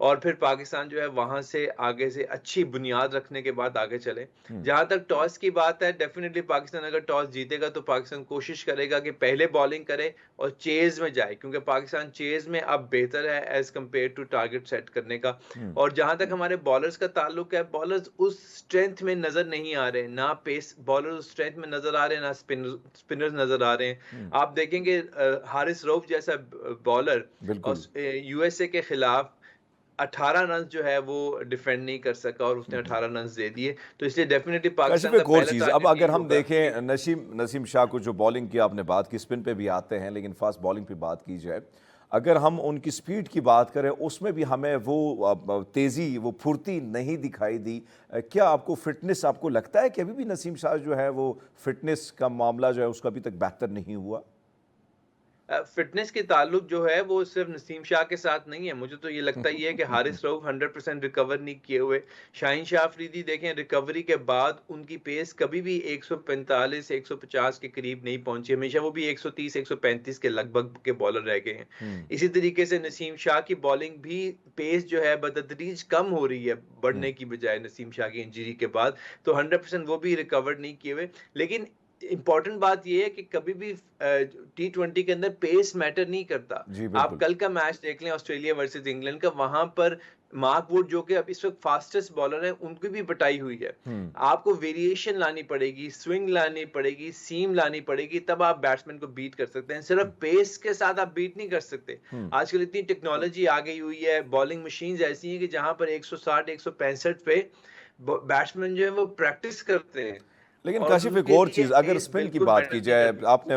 اور پھر پاکستان جو ہے وہاں سے آگے سے اچھی بنیاد رکھنے کے بعد آگے چلے. جہاں تک ٹاس کی بات ہے، ڈیفینیٹلی پاکستان اگر ٹاس جیتے گا تو پاکستان کوشش کرے گا کہ پہلے بالنگ کرے اور چیز میں جائے، کیونکہ پاکستان چیز میں اب بہتر ہے as compare to target set کرنے کا. اور جہاں تک ہمارے بالرز کا تعلق ہے، بالرز اس اسٹرینتھ میں نظر نہیں آ رہے، نہ پیس بالرز اس اسٹرینتھ میں نظر آ رہے ہیں، نہ اسپنرز نظر آ رہے ہیں. آپ دیکھیں گے حارث روف جیسا بالر بالکل. یو ایس اے کے خلاف 18 رنز جو ہے وہ ڈیفینڈ نہیں کر سکا اور اس نے 18 رنز دے دیے. تو اس لیے ڈیفینیٹلی کاشف پاکستان کا ایک اور پہلا چیز، اب ٹارگٹ اگر یہی ہم ہوگا. دیکھیں نسیم شاہ کو، جو بالنگ کی آپ نے بات کی، سپن پہ بھی آتے ہیں، لیکن فاسٹ بالنگ پہ بات کی جائے، اگر ہم ان کی سپیڈ کی بات کریں اس میں بھی ہمیں وہ تیزی، وہ پھرتی نہیں دکھائی دی. کیا آپ کو فٹنس، آپ کو لگتا ہے کہ ابھی بھی نسیم شاہ جو ہے وہ فٹنس کا معاملہ جو ہے اس کا ابھی تک بہتر نہیں ہوا؟ فٹنس کے تعلق جو ہے وہ صرف نسیم شاہ کے ساتھ نہیں ہے. مجھے تو یہ لگتا ہی ہے کہ حارث روف 100% ریکور نہیں کیے ہوئے. شاہین شاہ افریدی دیکھیں ریکوری کے بعد ان کی پیس کبھی بھی 145 150 کے قریب نہیں پہنچی، ہمیشہ وہ بھی 130 135 کے لگ بھگ کے بالر رہ گئے ہیں. اسی طریقے سے نسیم شاہ کی بالنگ بھی پیس جو ہے بتدریج کم ہو رہی ہے بڑھنے کی بجائے نسیم شاہ کی انجری کے بعد. تو 100% وہ بھی ریکور نہیں کیے ہوئے. لیکن امپورٹنٹ بات یہ ہے کہ کبھی بھی T20 کے اندر پیس میٹر نہیں کرتا. جی آپ بالکل. کل کا میچ دیکھ لیں آسٹریلیا ورسز انگلینڈ کا، وہاں پر مارک ووڈ جو کہ اب اس وقت فاسٹسٹ بالر ہیں، ان کی بھی بٹائی ہوئی ہے. آپ کو ویریشن لانی پڑے گی، سوئنگ لانی پڑے گی، سیم لانی پڑے گی، تب آپ بیٹسمین کو بیٹ کر سکتے ہیں. صرف پیس کے ساتھ آپ بیٹ نہیں کر سکتے. آج کل اتنی ٹیکنالوجی آ گئی ہوئی ہے، بالنگ مشینز ایسی ہیں کہ جہاں پر 160 165 پہ بیٹسمین جو ہے وہ پریکٹس کرتے ہیں. لیکن اور کاشف ان ایک کے اور لیے چیز، اگر پیس اسپن کی بالکل بات میٹر کی نہیں جائے، کرتی. آپ نے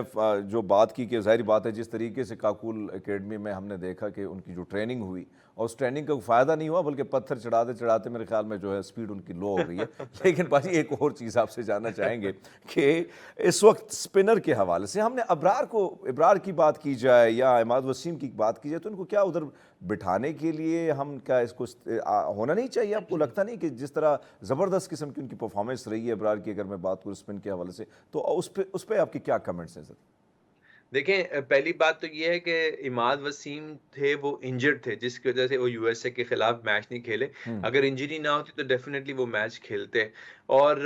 جو بات کی کہ ظاہری بات ہے جس طریقے سے کاکول اکیڈمی میں ہم نے دیکھا کہ ان کی جو ٹریننگ ہوئی اور اس ٹریننگ کا فائدہ نہیں ہوا، بلکہ پتھر چڑھاتے چڑھاتے میرے خیال میں جو ہے سپیڈ ان کی لو ہو گئی ہے. لیکن باجی ایک اور چیز آپ سے جاننا چاہیں گے کہ اس وقت سپنر کے حوالے سے ہم نے ابرار کی بات کی جائے یا عماد وسیم کی بات کی جائے، تو ان کو کیا ادھر بٹھانے کے لیے ہم کیا اس کو ہونا نہیں چاہیے؟ آپ کو لگتا نہیں کہ جس طرح زبردست قسم کی ان کی پرفارمنس رہی ہے ابرار کی، اگر میں بات کروں اسپن کے حوالے سے، تو اس پہ آپ کے کیا کمنٹس ہیں سر؟ دیکھیں پہلی بات تو یہ ہے کہ عماد وسیم تھے وہ انجرڈ تھے، جس کی وجہ سے وہ یو ایس اے کے خلاف میچ نہیں کھیلے. اگر انجری نہ ہوتی تو ڈیفینیٹلی وہ میچ کھیلتے. اور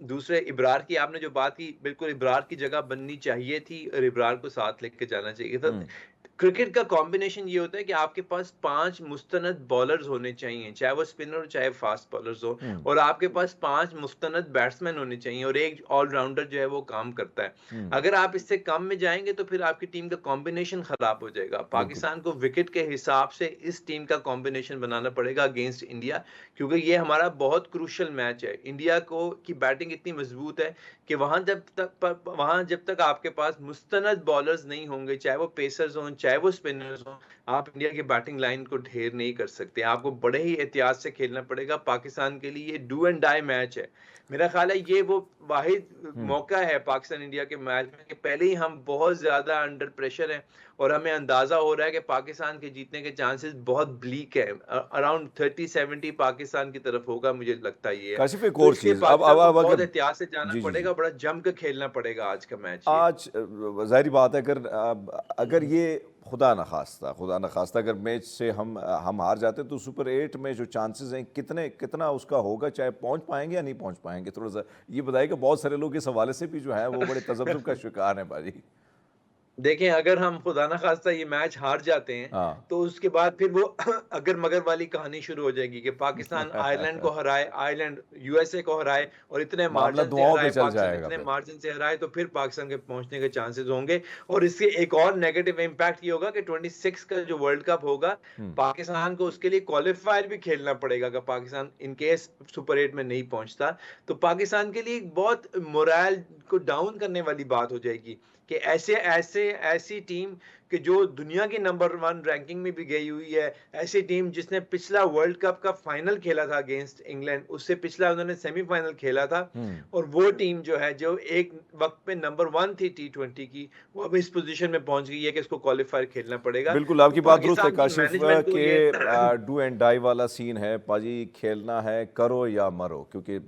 دوسرے ابرار کی آپ نے جو بات کی، بالکل ابرار کی جگہ بننی چاہیے تھی اور ابرار کو ساتھ لے کے جانا چاہیے تھا. کرکٹ کا کمبینیشن یہ ہوتا ہے کہ آپ کے پاس 5 مستند بالرز ہونے چاہیے، چاہے وہ اسپنر ہو چاہے فاسٹ بالرز ہو، اور آپ کے پاس 5 مستند بیٹسمین ہونے چاہیے اور ایک آل راؤنڈر جو ہے وہ کام کرتا ہے. اگر آپ اس سے کم میں جائیں گے تو پھر آپ کی ٹیم کا کمبینیشن خراب ہو جائے گا. بالکل. پاکستان کو وکٹ کے حساب سے اس ٹیم کا کمبینیشن بنانا پڑے گا اگینسٹ انڈیا، کیونکہ یہ ہمارا بہت کروشل میچ ہے. انڈیا کی بیٹنگ اتنی مضبوط ہے کہ وہاں جب تک آپ کے پاس مستند بالرز نہیں ہوں گے، چاہے وہ پیسرز ہوں چاہے وہ اسپنرز ہوں، آپ انڈیا کی بیٹنگ لائن کو ڈھیر نہیں کر سکتے. آپ کو بڑے ہی احتیاط سے کھیلنا پڑے گا. پاکستان کے لیے یہ ڈو اینڈ ڈائی میچ ہے. میرا خیال ہے یہ وہ واحد موقع ہے پاکستان انڈیا کے میچ میں کہ پہلے ہی ہم بہت زیادہ انڈر پریشر ہیں اور ہمیں اندازہ ہو رہا ہے کہ پاکستان کے جیتنے کے چانسز بہت بلیک ہیں. اراؤنڈ 30-70 پاکستان کی طرف ہوگا، مجھے لگتا ہی ہے. کاشف ایک تو اور اس لیے چیز، پاکستان کو اگر بہت احتیاط سے جانا جی جی پڑے جی گا، بڑا جم کے کھیلنا پڑے گا آج کا میچ. آج ظاہری بات ہے اگر یہ خدا نخواستہ اگر میچ سے ہم ہار جاتے تو سپر 8 میں جو چانسز ہیں کتنا اس کا ہوگا، چاہے پہنچ پائیں گے یا نہیں پہنچ پائیں گے؟ تھوڑا سا یہ بتائیے کہ بہت سارے لوگ اس حوالے سے بھی جو ہے وہ بڑے تذبذب کا شکار ہیں باجی. دیکھیں اگر ہم خدا نہ خواستہ یہ میچ ہار جاتے ہیں ہاں تو اس کے بعد پھر وہ اگر مگر والی کہانی شروع ہو جائے گی کہ پاکستان آئرلینڈ کو ہرائے، آئرلینڈ یو ایس اے کو ہرائے اور اتنے معاملہ مارجن سے دعاؤں پہ ہرائے، چل پاکستان جائے گا اتنے پھر. مارجن سے ہرائے، تو پھر پاکستان کے پہنچنے کے چانسز ہوں گے. اور اس سے ایک اور نیگیٹو امپیکٹ یہ ہوگا کہ 26 کا جو ورلڈ کپ ہوگا، پاکستان کو اس کے لیے کوالیفائر بھی کھیلنا پڑے گا. اگر پاکستان ان کیس سپر 8 میں نہیں پہنچتا تو پاکستان کے لیے بہت مورائل کو ڈاؤن کرنے والی بات ہو جائے گی کہ ایسی ٹیم کہ جو دنیا کی نمبر 1 رینکنگ میں بھی گئی ہوئی ہے، ایسی ٹیم جس نے پچھلا ورلڈ کپ کا فائنل کھیلا تھا اگینسٹ انگلینڈ، اس سے پچھلا انہوں نے سیمی فائنل کھیلا تھا، اور وہ ٹیم جو ہے جو ایک وقت پہ نمبر 1 تھی T20 کی، وہ اب اس پوزیشن میں پہنچ گئی ہے کہ اس کو کوالیفائر کھیلنا پڑے گا. بالکل آپ تو کی بات درست ہے پاکستان کی کاشف مینجمنٹ کو کہ یہ ڈو اینڈ ڈائی والا سین ہے پاجی، کھیلنا ہے کرو یا مرو، کیونکہ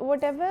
whatever,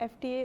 FDA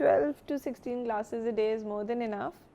12 to 16 glasses a day is more than enough.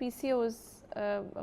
PCOS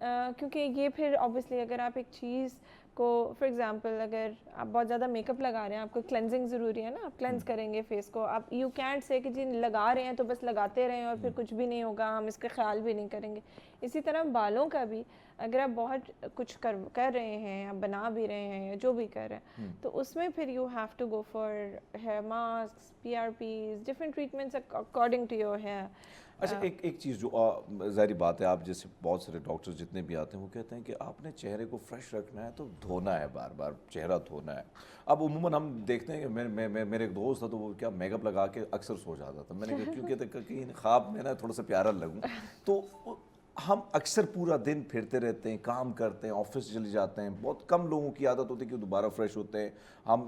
کیونکہ یہ پھر obviously اگر آپ ایک چیز کو فار ایگزامپل اگر آپ بہت زیادہ میک اپ لگا رہے ہیں, آپ کو کلینزنگ ضروری ہے نا, آپ کلینز کریں گے فیس کو, آپ یو کینٹ سے کہ جی لگا رہے ہیں تو بس لگاتے رہیں اور پھر کچھ بھی نہیں ہوگا, ہم اس کا خیال بھی نہیں کریں گے. اسی طرح بالوں کا بھی اگر آپ بہت کچھ کر رہے ہیں, آپ بنا بھی رہے ہیں یا جو بھی کر رہے ہیں, تو اس میں پھر you have to go for hair mask, PRPs, different treatments according to your hair. اچھا ایک چیز جو ظاہری بات ہے, آپ جیسے بہت سارے ڈاکٹر جتنے بھی آتے ہیں وہ کہتے ہیں کہ آپ نے چہرے کو فریش رکھنا ہے تو دھونا ہے, بار بار چہرہ دھونا ہے. اب عموماً ہم دیکھتے ہیں کہ میرے ایک دوست تھا تو وہ کیا میک اپ لگا کے اکثر سو جاتا تھا. میں نے کہا کیونکہ کہیں خواب میں نا تھوڑا سا پیارا لگوں. تو ہم اکثر پورا دن پھرتے رہتے ہیں, کام کرتے ہیں, آفس چلے جاتے ہیں, بہت کم لوگوں کی عادت ہوتی ہے کہ وہ دوبارہ فریش ہوتے ہیں.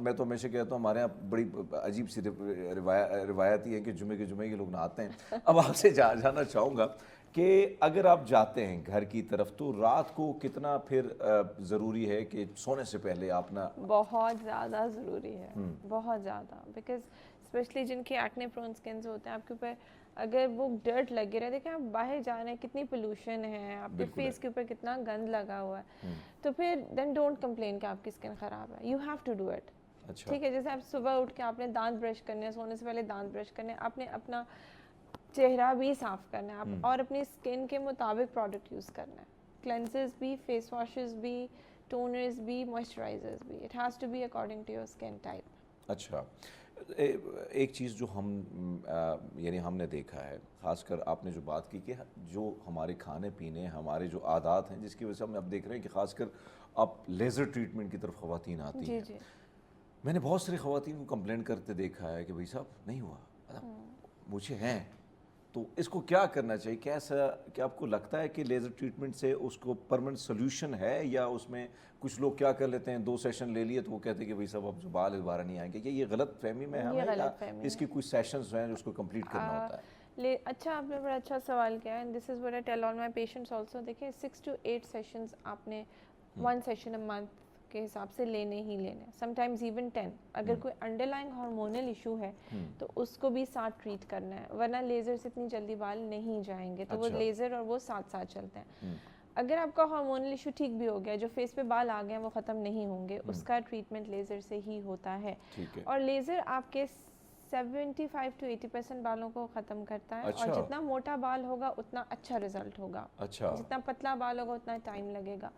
میں تو ہمیشہ کہتا ہوں ہمارے یہاں بڑی عجیب سی روایت ہی ہے کہ جمعے کے لوگ نہاتے ہیں. اب آپ سے جاننا چاہوں گا کہ اگر آپ جاتے ہیں گھر کی طرف تو رات کو کتنا پھر ضروری ہے کہ سونے سے پہلے آپ نا؟ بہت زیادہ ضروری ہے, بہت زیادہ, بیکاز اسپیشلی جن کے ایکنے پرون اسکنز ہوتے ہیں, آپ کے اوپر اگر وہ ڈرٹ لگے رہے, دیکھیں آپ باہر جا رہے ہیں, کتنی پولوشن ہے, آپ کے فیس کے اوپر کتنا گند لگا ہوا ہے, تو پھر دین ڈونٹ کمپلین کہ آپ کی اسکن خراب ہے, you have to do it. ٹھیک ہے, جیسے آپ صبح اٹھ کے آپ نے دانت برش کرنے ہیں, سونے سے پہلے دانت برش کرنے ہیں, آپ نے اپنا چہرہ بھی صاف کرنا ہے آپ, اور اپنی اسکن کے مطابق پروڈکٹ یوز کرنا ہے, کلینزرز بھی, فیس واشز بھی, ٹونرز بھی, موئسچرائزرز بھی. It has to be according to your skin type. اچھا ایک چیز جو یعنی ہم نے دیکھا ہے, خاص کر آپ نے جو بات کی کہ جو ہمارے کھانے پینے, ہمارے جو عادات ہیں, جس کی وجہ سے ہم اب دیکھ رہے ہیں کہ خاص کر اب لیزر ٹریٹمنٹ کی طرف خواتین آتی ہیں. جی میں نے بہت ساری خواتین کو کمپلین کرتے دیکھا ہے کہ بھائی صاحب نہیں ہوا, مجھے ہیں. تو اس کو کیا کرنا چاہیے, کیسا, کیا آپ کو لگتا ہے کہ لیزر ٹریٹمنٹ سے اس کو پرماننٹ سولوشن ہے, یا اس میں کچھ لوگ کیا کر لیتے ہیں 2 سیشن لے لیے تو وہ کہتے ہیں کہ بھائی صاحب اب جو بال دوبارہ نہیں آئیں گے, یہ غلط فہمی میں ہمیں, یا اس کی کچھ سیشنز ہیں جو اس کو کمپلیٹ کرنا ہوتا ہے؟ اچھا, آپ نے بڑا اچھا سوال کیا ہے, this is what I tell all my patients also. دیکھیں 6 to 8 سیشنز آپ نے 1 سیشن اے منتھ کے حساب سے لینے ہی لینے, سم ٹائمز ایون 10. اگر کوئی انڈر لائنگ ہارمونل ایشو ہے تو اس کو بھی ساتھ ٹریٹ کرنا ہے, ورنہ لیزر سے اتنی جلدی بال نہیں جائیں گے, تو وہ لیزر اور وہ ساتھ چلتے ہیں. اگر آپ کا ہارمونل ایشو ٹھیک بھی ہو گیا, جو فیس پہ بال آ گئے ہیں وہ ختم نہیں ہوں گے, اس کا ٹریٹمنٹ لیزر سے ہی ہوتا ہے. اور لیزر آپ کے 75 to 80% بالوں کو ختم کرتا ہے, اور جتنا موٹا بال ہوگا اتنا اچھا رزلٹ ہوگا, جتنا پتلا بال ہوگا اتنا ٹائم لگے گا.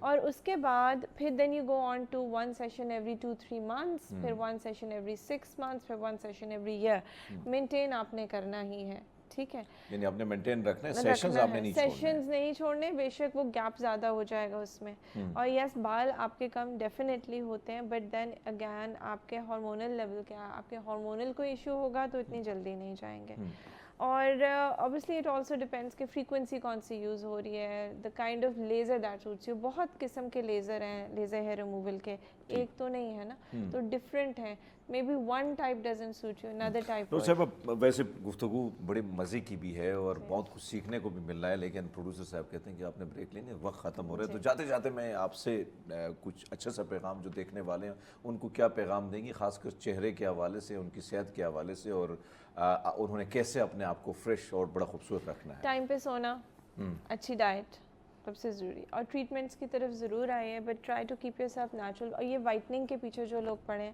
اور اس کے بعد پھر then you go on to 1 session every 2-3 months, پھر 1 سیشن ایوری 6 months, پھر 1 سیشن ایوری ایئر. مینٹین آپ نے کرنا ہی ہے, ٹھیک ہے, یعنی آپ نے مینٹین رکھنا ہے, سیشنز آپ نے نہیں چھوڑنے, سیشنز نہیں چھوڑنے. بے شک وہ گیپ زیادہ ہو جائے گا اس میں, اور یس بال آپ کے کم ڈیفینیٹلی ہوتے ہیں, بٹ دین اگین آپ کے ہارمونل لیول کیا, آپ کے ہارمونل کوئی ایشو ہوگا تو اتنی جلدی نہیں جائیں گے. اور obviously it also depends کہ فریکوینسی کون سی یوز ہو رہی ہے, the kind of laser that suits you. بہت قسم کے لیزر ہیں, لیزر ہیئر ریموول کے, ایک تو نہیں ہے نا, تو ڈفرینٹ ہیں. Maybe one type doesn't suit you, another type. تو صاحب ویسے گفتگو بڑے مزے کی بھی ہے اور بہت کچھ سیکھنے کو بھی مل رہا ہے, لیکن پروڈیوسر صاحب کہتے ہیں کہ آپ نے بریک لینی ہے, وقت ختم ہو رہا ہے. تو جاتے جاتے میں آپ سے کچھ اچھا سا پیغام جو دیکھنے والے ہیں ان کو کیا پیغام دیں گی, خاص کر چہرے کے حوالے سے, ان کی صحت کے حوالے سے, اور انہوں نے کیسے اپنے آپ کو فریش اور بڑا خوبصورت رکھنا ہے؟ ٹائم پہ سونا, اچھی ڈائٹ سب سے ضروری, اور ٹریٹمنٹس کی طرف ضرور آئے ہیں, but try to keep yourself natural. اور یہ وائٹننگ کے پیچھے جو لوگ پڑھیں,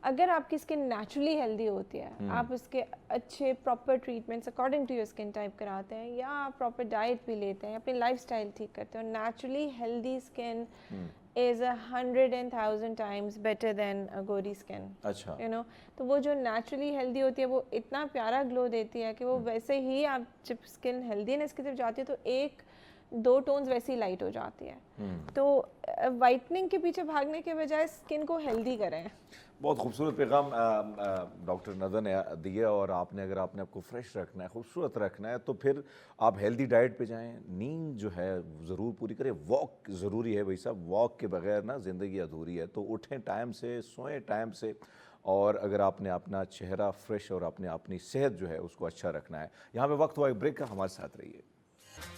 اگر آپ کی اسکن نیچرلی ہیلدی ہوتی ہے, آپ اس کے اچھے proper treatments according to your skin type کراتے ہیں, یا آپ پراپر ڈائٹ بھی لیتے ہیں, اپنی لائف اسٹائل ٹھیک کرتے ہیں, naturally healthy skin is 100,000 times better than a gori skin. اچھا, you know, تو وہ جو نیچرلی ہیلدی ہوتی ہے وہ اتنا پیارا گلو دیتی ہے کہ وہ ویسے ہی, آپ جب اسکن ہیلدینس کی طرف جاتی ہے تو 1-2 ٹونز ویسے ہی لائٹ ہو جاتی ہے. تو وائٹننگ کے پیچھے بھاگنے کے بجائے اسکن کو ہیلدی کریں. بہت خوبصورت پیغام ڈاکٹر ندر نے دیا, اور آپ نے اگر آپ نے آپ کو فریش رکھنا ہے, خوبصورت رکھنا ہے, تو پھر آپ ہیلدی ڈائٹ پہ جائیں, نیند جو ہے ضرور پوری کریں, واک ضروری ہے بھائی صاحب, واک کے بغیر نا زندگی ادھوری ہے. تو اٹھیں ٹائم سے, سوئیں ٹائم سے, اور اگر آپ نے اپنا چہرہ فریش اور اپنی صحت جو ہے اس کو اچھا رکھنا ہے. یہاں پہ وقت ہوا ایک بریک کا, ہمارے ساتھ رہیے.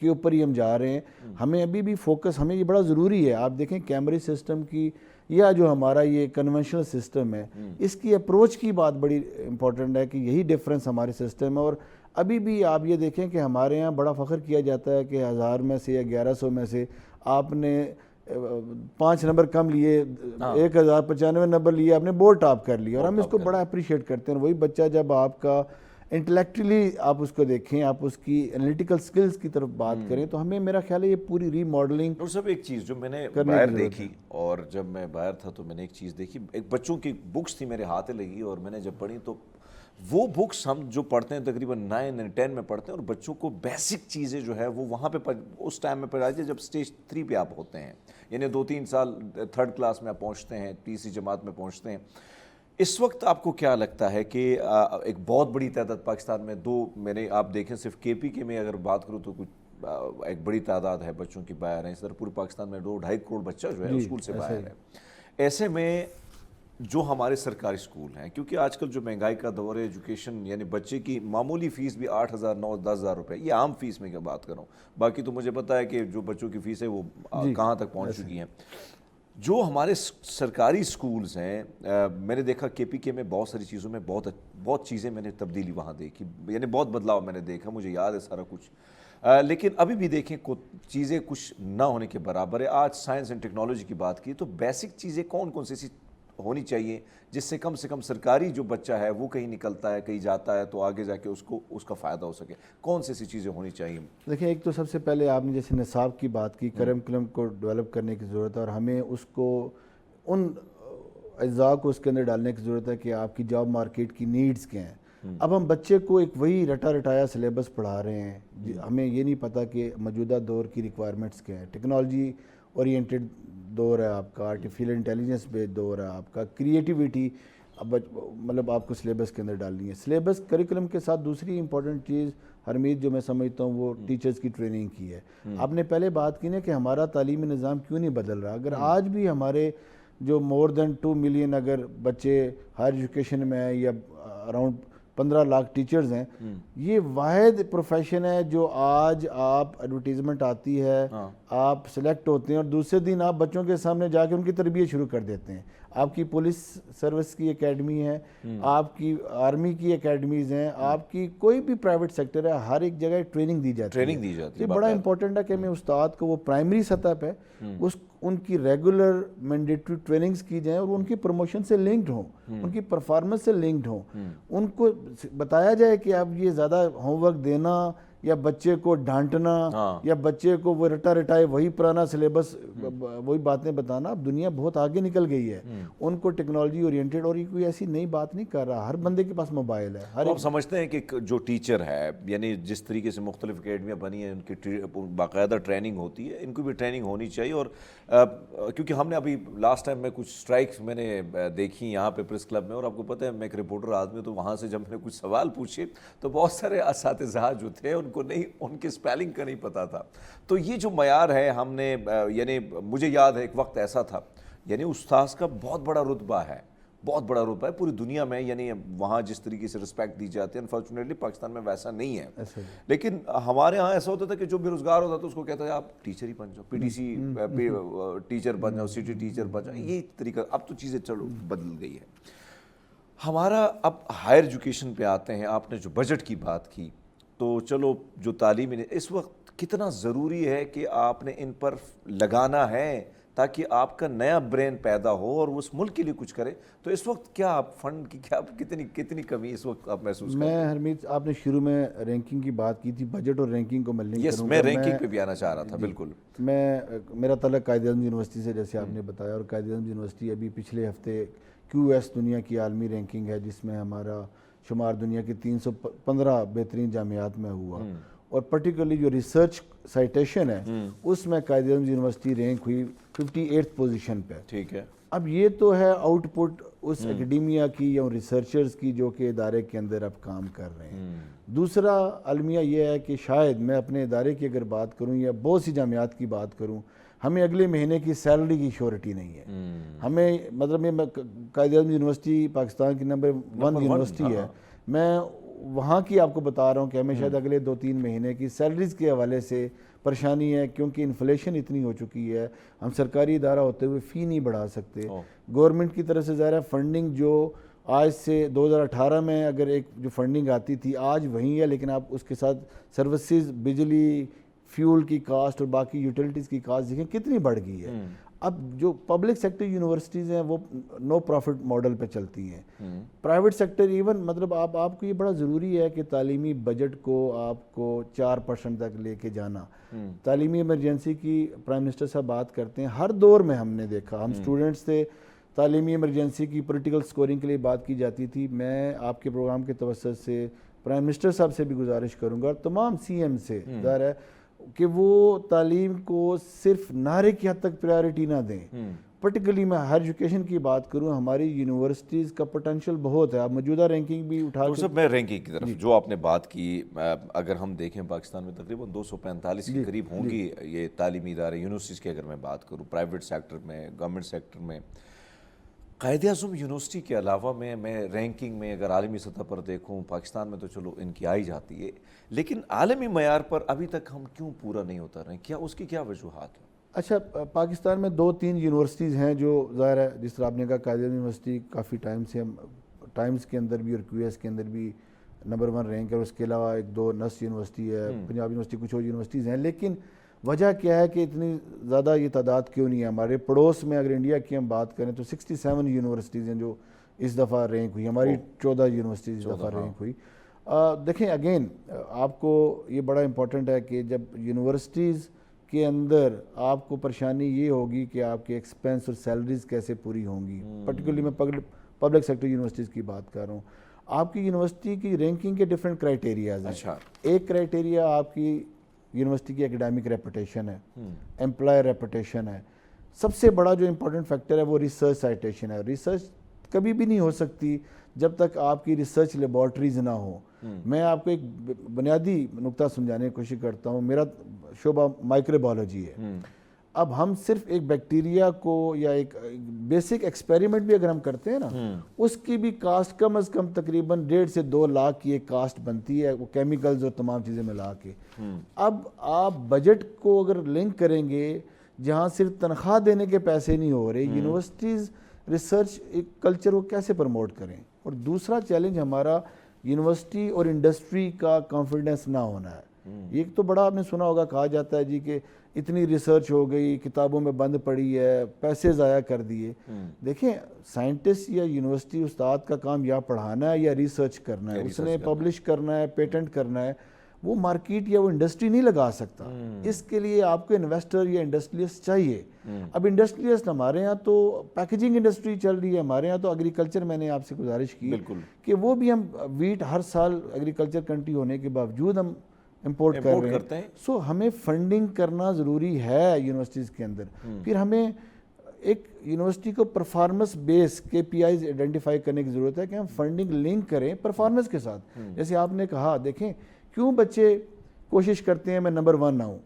کے اوپر ہی ہم جا رہے ہیں. ہمیں ابھی بھی فوکس, ہمیں یہ بڑا ضروری ہے. آپ دیکھیں کیمبرج سسٹم کی یا جو ہمارا یہ کنونشنل سسٹم ہے, اس کی اپروچ کی بات بڑی امپورٹنٹ ہے کہ یہی ڈفرینس ہمارے سسٹم ہے. اور ابھی بھی آپ یہ دیکھیں کہ ہمارے ہاں بڑا فخر کیا جاتا ہے کہ 1000 میں سے یا 1100 میں سے آپ نے 5 نمبر کم لیے, 1095 نمبر لیے, آپ نے بورڈ ٹاپ کر لیا, اور ہم اس کو بڑا اپریشیٹ کرتے ہیں. وہی بچہ جب آپ کا انٹلیکچولی آپ اس کو دیکھیں, آپ اس کی انالیٹیکل سکلز کی طرف بات کریں, تو ہمیں میرا خیال ہے یہ پوری ری ماڈلنگ. اور سب ایک چیز جو میں نے باہر دیکھی, اور جب میں باہر تھا تو میں نے ایک چیز دیکھی, ایک بچوں کی بکس تھی میرے ہاتھ لگی, اور میں نے جب پڑھی تو وہ بکس ہم جو پڑھتے ہیں تقریباً 9 اور 10 میں پڑھتے ہیں, اور بچوں کو بیسک چیزیں جو ہے وہ وہاں پہ اس ٹائم میں پڑھائی جائے جب سٹیج 3 پہ آپ ہوتے ہیں, یعنی 2-3 سال 3rd کلاس میں آپ پہنچتے ہیں, تیسری جماعت میں پہنچتے ہیں. اس وقت آپ کو کیا لگتا ہے کہ ایک بہت بڑی تعداد پاکستان میں میں نے آپ دیکھیں صرف کے پی کے میں اگر بات کروں تو کچھ ایک بڑی تعداد ہے بچوں کی باہر ہیں, اس طرح پورے پاکستان میں 2-2.5 کروڑ بچہ جو ہے اسکول سے باہر ہے. ایسے میں جو ہمارے سرکاری اسکول ہیں, کیونکہ آج کل جو مہنگائی کا دور ہے, ایجوکیشن یعنی بچے کی معمولی فیس بھی 8,000 9,000 10,000 روپے, یہ عام فیس میں کیا بات کروں, باقی تو مجھے پتا ہے کہ جو بچوں کی فیس ہے وہ کہاں تک پہنچ چکی ہیں. جو ہمارے سرکاری اسکولز ہیں, میں نے دیکھا کے پی کے میں بہت ساری چیزوں میں بہت چیزیں میں نے تبدیلی وہاں دیکھی, یعنی بہت بدلاؤ میں نے دیکھا, مجھے یاد ہے سارا کچھ. لیکن ابھی بھی دیکھیں چیزیں کچھ نہ ہونے کے برابر ہے. آج سائنس اینڈ ٹیکنالوجی کی بات کی تو بیسک چیزیں کون سی ہونی چاہیے جس سے کم سرکاری جو بچہ ہے وہ کہیں نکلتا ہے, کہیں جاتا ہے تو آگے جا کے اس کا فائدہ ہو سکے, کون سی ایسی چیزیں ہونی چاہیے؟ دیکھیں ایک تو سب سے پہلے آپ نے جیسے نصاب کی بات کی, کریکولم کو ڈیولپ کرنے کی ضرورت ہے, اور ہمیں اس کو ان اجزاء کو اس کے اندر ڈالنے کی ضرورت ہے کہ آپ کی جاب مارکیٹ کی نیڈز کیا ہیں. اب ہم بچے کو ایک وہی رٹایا سلیبس پڑھا رہے ہیں, ہمیں یہ نہیں پتہ کہ موجودہ دور کی ریکوائرمنٹس کیا ہیں. ٹیکنالوجی اورینٹڈ دور ہے آپ کا, آرٹیفیشل انٹیلیجنس بیسڈ دور ہے آپ کا, کریٹیویٹی مطلب آپ کو سلیبس کے اندر ڈالنی ہے. سلیبس کریکولم کے ساتھ دوسری امپورٹنٹ چیز حرمیت جو میں سمجھتا ہوں وہ ٹیچرز کی ٹریننگ کی ہے. آپ نے پہلے بات کی نا کہ ہمارا تعلیمی نظام کیوں نہیں بدل رہا. اگر آج بھی ہمارے جو مور دین 2 ملین اگر بچے ہائر ایجوکیشن میں ہیں یا اراؤنڈ 15 لاکھ ٹیچرز ہیں, یہ واحد پروفیشن ہے جو آج آپ ایڈورٹیزمنٹ آتی ہے, آپ سلیکٹ ہوتے ہیں اور دوسرے دن آپ بچوں کے سامنے جا کے ان کی تربیت شروع کر دیتے ہیں. آپ کی پولیس سروس کی اکیڈمی ہے, آپ کی آرمی کی اکیڈمیز ہیں, آپ کی کوئی بھی پرائیویٹ سیکٹر ہے, ہر ایک جگہ ٹریننگ دی جاتی ہے. یہ بڑا امپورٹنٹ ہے کہ ہمیں استاد کو وہ پرائمری سطح پہ ان کی ریگولر مینڈیٹری ٹریننگز کی جائیں اور ان کی پروموشن سے لنکڈ ہوں, ان کی پرفارمنس سے لنکڈ ہوں. ان کو بتایا جائے کہ اب یہ زیادہ ہوم ورک دینا یا بچے کو ڈانٹنا یا بچے کو وہ رٹائے وہی پرانا سلیبس وہی باتیں بتانا. اب دنیا بہت آگے نکل گئی ہے, ان کو ٹیکنالوجی اورینٹڈ, اور یہ کوئی ایسی نئی بات نہیں کر رہا, ہر بندے کے پاس موبائل ہے. آپ سمجھتے ہیں کہ جو ٹیچر ہے, یعنی جس طریقے سے مختلف اکیڈمیاں بنی ہیں, ان کی باقاعدہ ٹریننگ ہوتی ہے, ان کو بھی ٹریننگ ہونی چاہیے. اور کیونکہ ہم نے ابھی لاسٹ ٹائم میں کچھ اسٹرائکس میں نے دیکھی یہاں پہ پریس کلب میں, اور آپ کو پتہ ہے میں ایک رپورٹر آدمی, تو وہاں سے جب میں نے کچھ سوال پوچھے تو بہت سارے اساتذہ جو تھے ان کے اسپیلنگ کا نہیں پتا تھا. تو یہ جو معیار ہے ہم نے, یعنی مجھے یاد ہے ایک وقت ایسا تھا, یعنی استاذ کا بہت بڑا رتبہ ہے پوری دنیا میں, یعنی وہاں جس طریقے سے رسپیکٹ دی جاتی ہے. انفارچونیٹلی پاکستان میں ویسا نہیں ہے, لیکن ہمارے ہاں ایسا ہوتا تھا کہ جو بے روزگار ہوتا تھا اس کو کہتا ہے آپ ٹیچر ہی بن جاؤ, پی ٹی سی ٹیچر بن جاؤ, سٹی ٹیچر بن جاؤ. یہ طریقہ اب تو چیزیں چلو بدل گئی ہے. ہمارا اب ہائر ایجوکیشن پہ آتے ہیں. آپ نے جو بجٹ کی بات کی, تو چلو جو تعلیمی اس وقت کتنا ضروری ہے کہ آپ نے ان پر لگانا ہے تاکہ آپ کا نیا برین پیدا ہو اور اس ملک کے لیے کچھ کرے. تو اس وقت کیا آپ فنڈ کی کتنی کمی اس وقت آپ محسوس کریں؟ میں حرمیت, آپ نے شروع میں رینکنگ کی بات کی تھی, بجٹ اور رینکنگ کو میں لنک کروں گا. میں رینکنگ پہ بھی آنا چاہ رہا تھا. بالکل, میرا تعلق قائد اعظم یونیورسٹی سے, جیسے آپ نے بتایا, اور قائد اعظم یونیورسٹی ابھی پچھلے ہفتے QS دنیا کی عالمی رینکنگ ہے جس میں ہمارا شمار دنیا کی 315 بہترین جامعات میں ہوا, اور پرٹیکولرلی جو ریسرچ سائٹیشن ہے اس میں قائد اعظم یونیورسٹی رینک ہوئی 58 پوزیشن پہ. ٹھیک ہے. اب یہ تو ہے آؤٹ پٹ اس اکیڈیمیا کی یا ریسرچرز کی جو کہ ادارے کے اندر اب کام کر رہے ہیں. دوسرا المیہ یہ ہے کہ شاید میں اپنے ادارے کی اگر بات کروں یا بہت سی جامعات کی بات کروں, ہمیں اگلے مہینے کی سیلری کی شیورٹی نہیں ہے. ہمیں مطلب قائد اعظم یونیورسٹی پاکستان کی نمبر 1 یونیورسٹی ہے, میں وہاں کی آپ کو بتا رہا ہوں کہ ہمیں شاید اگلے 2-3 مہینے کی سیلریز کے حوالے سے پریشانی ہے، کیونکہ انفلیشن اتنی ہو چکی ہے، ہم سرکاری ادارہ ہوتے ہوئے فی نہیں بڑھا سکتے. گورنمنٹ کی طرف سے ظاہر ہے فنڈنگ جو آج سے 2018 میں اگر ایک جو فنڈنگ آتی تھی آج وہیں ہے، لیکن آپ اس کے ساتھ سروسز، بجلی، فیول کی کاسٹ اور باقی یوٹیلیٹیز کی کاسٹ دیکھیں کتنی بڑھ گئی ہے. اب جو پبلک سیکٹر یونیورسٹیز ہیں وہ نو پروفٹ ماڈل پہ چلتی ہیں. پرائیویٹ سیکٹر ایون مطلب آپ کو یہ بڑا ضروری ہے کہ تعلیمی بجٹ کو آپ کو 4% تک لے کے جانا. تعلیمی ایمرجنسی کی پرائم منسٹر صاحب بات کرتے ہیں، ہر دور میں ہم نے دیکھا، ہم اسٹوڈنٹس تھے، تعلیمی ایمرجنسی کی پولیٹیکل سکورنگ کے لیے بات کی جاتی تھی. میں آپ کے پروگرام کے توسط سے پرائم منسٹر صاحب سے بھی گزارش کروں گا اور تمام سی ایم سے ظاہر ہے کہ وہ تعلیم کو صرف نعرے کی حد تک پرائیورٹی نہ دیں. پرٹیکولرلی میں ہائر ایجوکیشن کی بات کروں، ہماری یونیورسٹیز کا پوٹینشیل بہت ہے. آپ موجودہ رینکنگ بھی اٹھا ڈاکٹر صاحب میں رینکنگ کی طرف جو آپ نے بات کی، اگر ہم دیکھیں پاکستان میں تقریباً 245 کے قریب ہوں گی یہ تعلیمی ادارے یونیورسٹیز کی. اگر میں بات کروں پرائیویٹ سیکٹر میں، گورنمنٹ سیکٹر میں، قائد اعظم یونیورسٹی کے علاوہ میں رینکنگ میں اگر عالمی سطح پر دیکھوں، پاکستان میں تو چلو ان کی آئی جاتی ہے، لیکن عالمی معیار پر ابھی تک ہم کیوں پورا نہیں اتر رہے ہیں؟ کیا اس کی کیا وجوہات ہیں؟ اچھا، پاکستان میں 2-3 یونیورسٹیز ہیں جو ظاہر ہے جس طرح آپ نے کہا قائد اعظم یونیورسٹی کافی ٹائم سے ٹائمز کے اندر بھی اور کیو ایس کے اندر بھی نمبر 1 رینک ہے، اور اس کے علاوہ 1-2 نس یونیورسٹی ہے، پنجاب یونیورسٹی، کچھ اور یونیورسٹیز ہیں. لیکن وجہ کیا ہے کہ اتنی زیادہ یہ تعداد کیوں نہیں ہے؟ ہمارے پڑوس میں اگر انڈیا کی ہم بات کریں تو 67 یونیورسٹیز ہیں جو اس دفعہ رینک ہوئی. ہماری 14 یونیورسٹیز اس دفعہ رینک ہوئی. دیکھیں اگین آپ کو یہ بڑا امپورٹنٹ ہے کہ جب یونیورسٹیز کے اندر آپ کو پریشانی یہ ہوگی کہ آپ کے ایکسپینس اور سیلریز کیسے پوری ہوں گی. پرٹیکولرلی میں پبلک سیکٹر یونیورسٹیز کی بات کر رہا ہوں. آپ کی یونیورسٹی کی رینکنگ کے ڈفرینٹ کرائٹیریاز ہیں. ایک کرائٹیریا آپ کی یونیورسٹی کی اکیڈیمک ریپوٹیشن ہے، امپلائر ریپوٹیشن ہے. سب سے بڑا جو امپورٹنٹ فیکٹر ہے وہ ریسرچ سائٹیشن ہے. ریسرچ کبھی بھی نہیں ہو سکتی جب تک آپ کی ریسرچ لیبارٹریز نہ ہوں. میں آپ کو ایک بنیادی نقطہ سمجھانے کی کوشش کرتا ہوں. میرا شعبہ مائکرو بایولوجی ہے. اب ہم صرف ایک بیکٹیریا کو یا ایک بیسک ایکسپیریمنٹ بھی اگر ہم کرتے ہیں نا، اس کی بھی کاسٹ کم از کم تقریباً 1.5 سے 2 لاکھ کی ایک کاسٹ بنتی ہے، وہ کیمیکلز اور تمام چیزیں ملا کے. اب آپ بجٹ کو اگر لنک کریں گے جہاں صرف تنخواہ دینے کے پیسے نہیں ہو رہے، یونیورسٹیز ریسرچ کلچر کو کیسے پروموٹ کریں؟ اور دوسرا چیلنج ہمارا یونیورسٹی اور انڈسٹری کا کانفیڈنس نہ ہونا ہے. ایک تو بڑا آپ نے سنا ہوگا، کہا جاتا ہے جی کہ اتنی ریسرچ ہو گئی، کتابوں میں بند پڑی ہے، پیسے ضائع کر دیے. دیکھیں سائنٹسٹ یا یونیورسٹی استاد کا کام یا پڑھانا ہے یا ریسرچ کرنا ہے. اس نے پبلش کرنا ہے، پیٹنٹ کرنا ہے. وہ مارکیٹ یا وہ انڈسٹری نہیں لگا سکتا. اس کے لیے آپ کو انویسٹر یا انڈسٹریلسٹ چاہیے. اب انڈسٹریلسٹ ہمارے ہاں تو پیکیجنگ انڈسٹری چل رہی ہے، ہمارے ہاں تو ایگریکلچر. میں نے آپ سے گزارش کی کہ وہ بھی ہم ویٹ ہر سال ایگریکلچر کنٹری ہونے کے باوجود ہم امپورٹ کر رہے ہیں. سو ہمیں فنڈنگ کرنا ضروری ہے یونیورسٹیز کے اندر. پھر ہمیں ایک یونیورسٹی کو پرفارمنس بیس KPIs آئیڈینٹیفائی کرنے کی ضرورت ہے کہ ہم فنڈنگ لنک کریں پرفارمنس کے ساتھ. جیسے آپ نے کہا، دیکھیں کیوں بچے کوشش کرتے ہیں میں نمبر 1 نہ ہوں.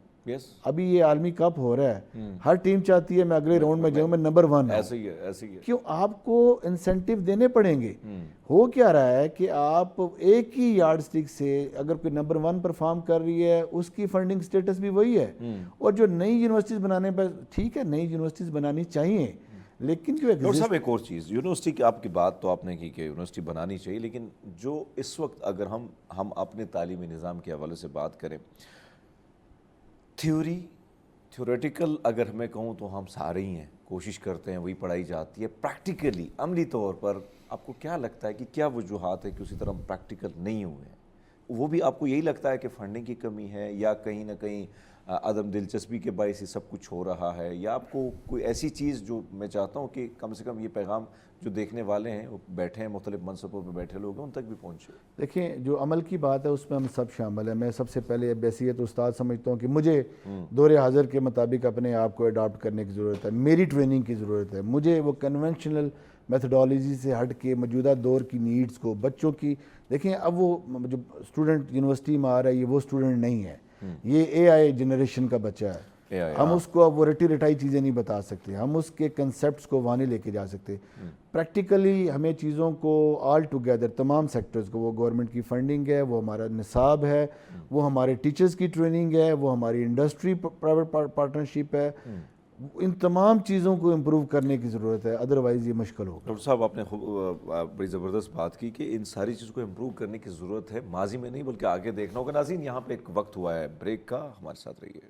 ابھی یہ عالمی کپ ہو رہا ہے، ہر ٹیم چاہتی ہے میں اگلے راؤنڈ میں جاؤں، میں نمبر 1 ہوں. کیوں؟ آپ کو انسینٹیو دینے پڑیں گے. ہو کیا رہا ہے کہ آپ ایک ہی یارڈ سٹک سے اگر کوئی نمبر 1 پرفارم کر رہی ہے اس کی فنڈنگ سٹیٹس بھی وہی ہے. اور جو نئی یونیورسٹیز بنانے پہ ٹھیک ہے، نئی یونیورسٹیز بنانی چاہیے، لیکن جو ڈاکٹر صاحب ایک اور چیز، یونیورسٹی کی آپ کی بات تو آپ نے کی کہ یونیورسٹی بنانی چاہیے، لیکن جو اس وقت اگر ہم اپنے تعلیمی نظام کے حوالے سے بات کریں، تھیوریٹیکل اگر میں کہوں تو ہم سارے ہی ہیں، کوشش کرتے ہیں، وہی پڑھائی جاتی ہے. پریکٹیکلی عملی طور پر آپ کو کیا لگتا ہے کہ کیا وجوہات ہے کہ اسی طرح ہم پریکٹیکل نہیں ہوئے ہیں؟ وہ بھی آپ کو یہی لگتا ہے کہ فنڈنگ کی کمی ہے، یا کہیں نہ کہیں عدم دلچسپی کے باعث ہی سب کچھ ہو رہا ہے، یا آپ کو کوئی ایسی چیز جو میں چاہتا ہوں کہ کم سے کم یہ پیغام جو دیکھنے والے ہیں، وہ بیٹھے ہیں مختلف منصبوں پہ بیٹھے لوگ ہیں، ان تک بھی پہنچے؟ دیکھیں جو عمل کی بات ہے اس میں ہم سب شامل ہیں. میں سب سے پہلے بحیثیت استاد سمجھتا ہوں کہ مجھے دور حاضر کے مطابق اپنے آپ کو اڈاپٹ کرنے کی ضرورت ہے. میری ٹریننگ کی ضرورت ہے. مجھے وہ کنونشنل میتھڈالوجی سے ہٹ کے موجودہ دور کی نیڈز کو، بچوں کی، دیکھیں اب وہ جو اسٹوڈنٹ یونیورسٹی میں آ رہا ہے یہ وہ اسٹوڈنٹ نہیں ہے، یہ AI جنریشن کا بچہ ہے. ہم اس کو اب وہ رٹی رٹائی چیزیں نہیں بتا سکتے, ہم اس کے کنسیپٹس کو وہاں نہیں لے کے جا سکتے. پریکٹیکلی ہمیں چیزوں کو آل ٹوگیدر تمام سیکٹرز کو, وہ گورنمنٹ کی فنڈنگ ہے, وہ ہمارا نصاب ہے, وہ ہمارے ٹیچرز کی ٹریننگ ہے, وہ ہماری انڈسٹری پرائیویٹ پارٹنرشپ ہے, ان تمام چیزوں کو امپروو کرنے کی ضرورت ہے, ادروائز یہ مشکل ہوگا. ڈاکٹر صاحب آپ نے بڑی زبردست بات کی کہ ان ساری چیزوں کو امپروو کرنے کی ضرورت ہے, ماضی میں نہیں بلکہ آگے دیکھنا ہوگا. ناظرین یہاں پہ ایک وقت ہوا ہے بریک کا, ہمارے ساتھ رہیے.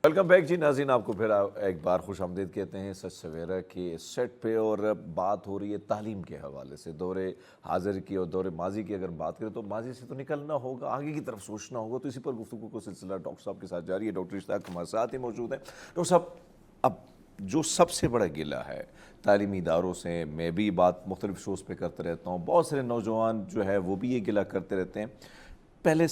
ویلکم بیک جی ناظرین, آپ کو پھر ایک بار خوش آمدید کہتے ہیں سچ سویرا کے سیٹ پہ, اور بات ہو رہی ہے تعلیم کے حوالے سے. دور حاضر کی اور دور ماضی کی اگر بات کریں تو ماضی سے تو نکلنا ہوگا, آگے کی طرف سوچنا ہوگا. تو اسی پر گفتگو کو سلسلہ ڈاکٹر صاحب کے ساتھ جاری ہے. ڈاکٹر اشتیاق ہمارے ساتھ ہی موجود ہیں. ڈاکٹر صاحب اب جو سب سے بڑا گلہ ہے تعلیمی اداروں سے, میں بھی بات مختلف شوز پہ کرتے رہتا ہوں, بہت سارے نوجوان جو ہے وہ بھی یہ گلہ کرتے رہتے ہیں. پہلے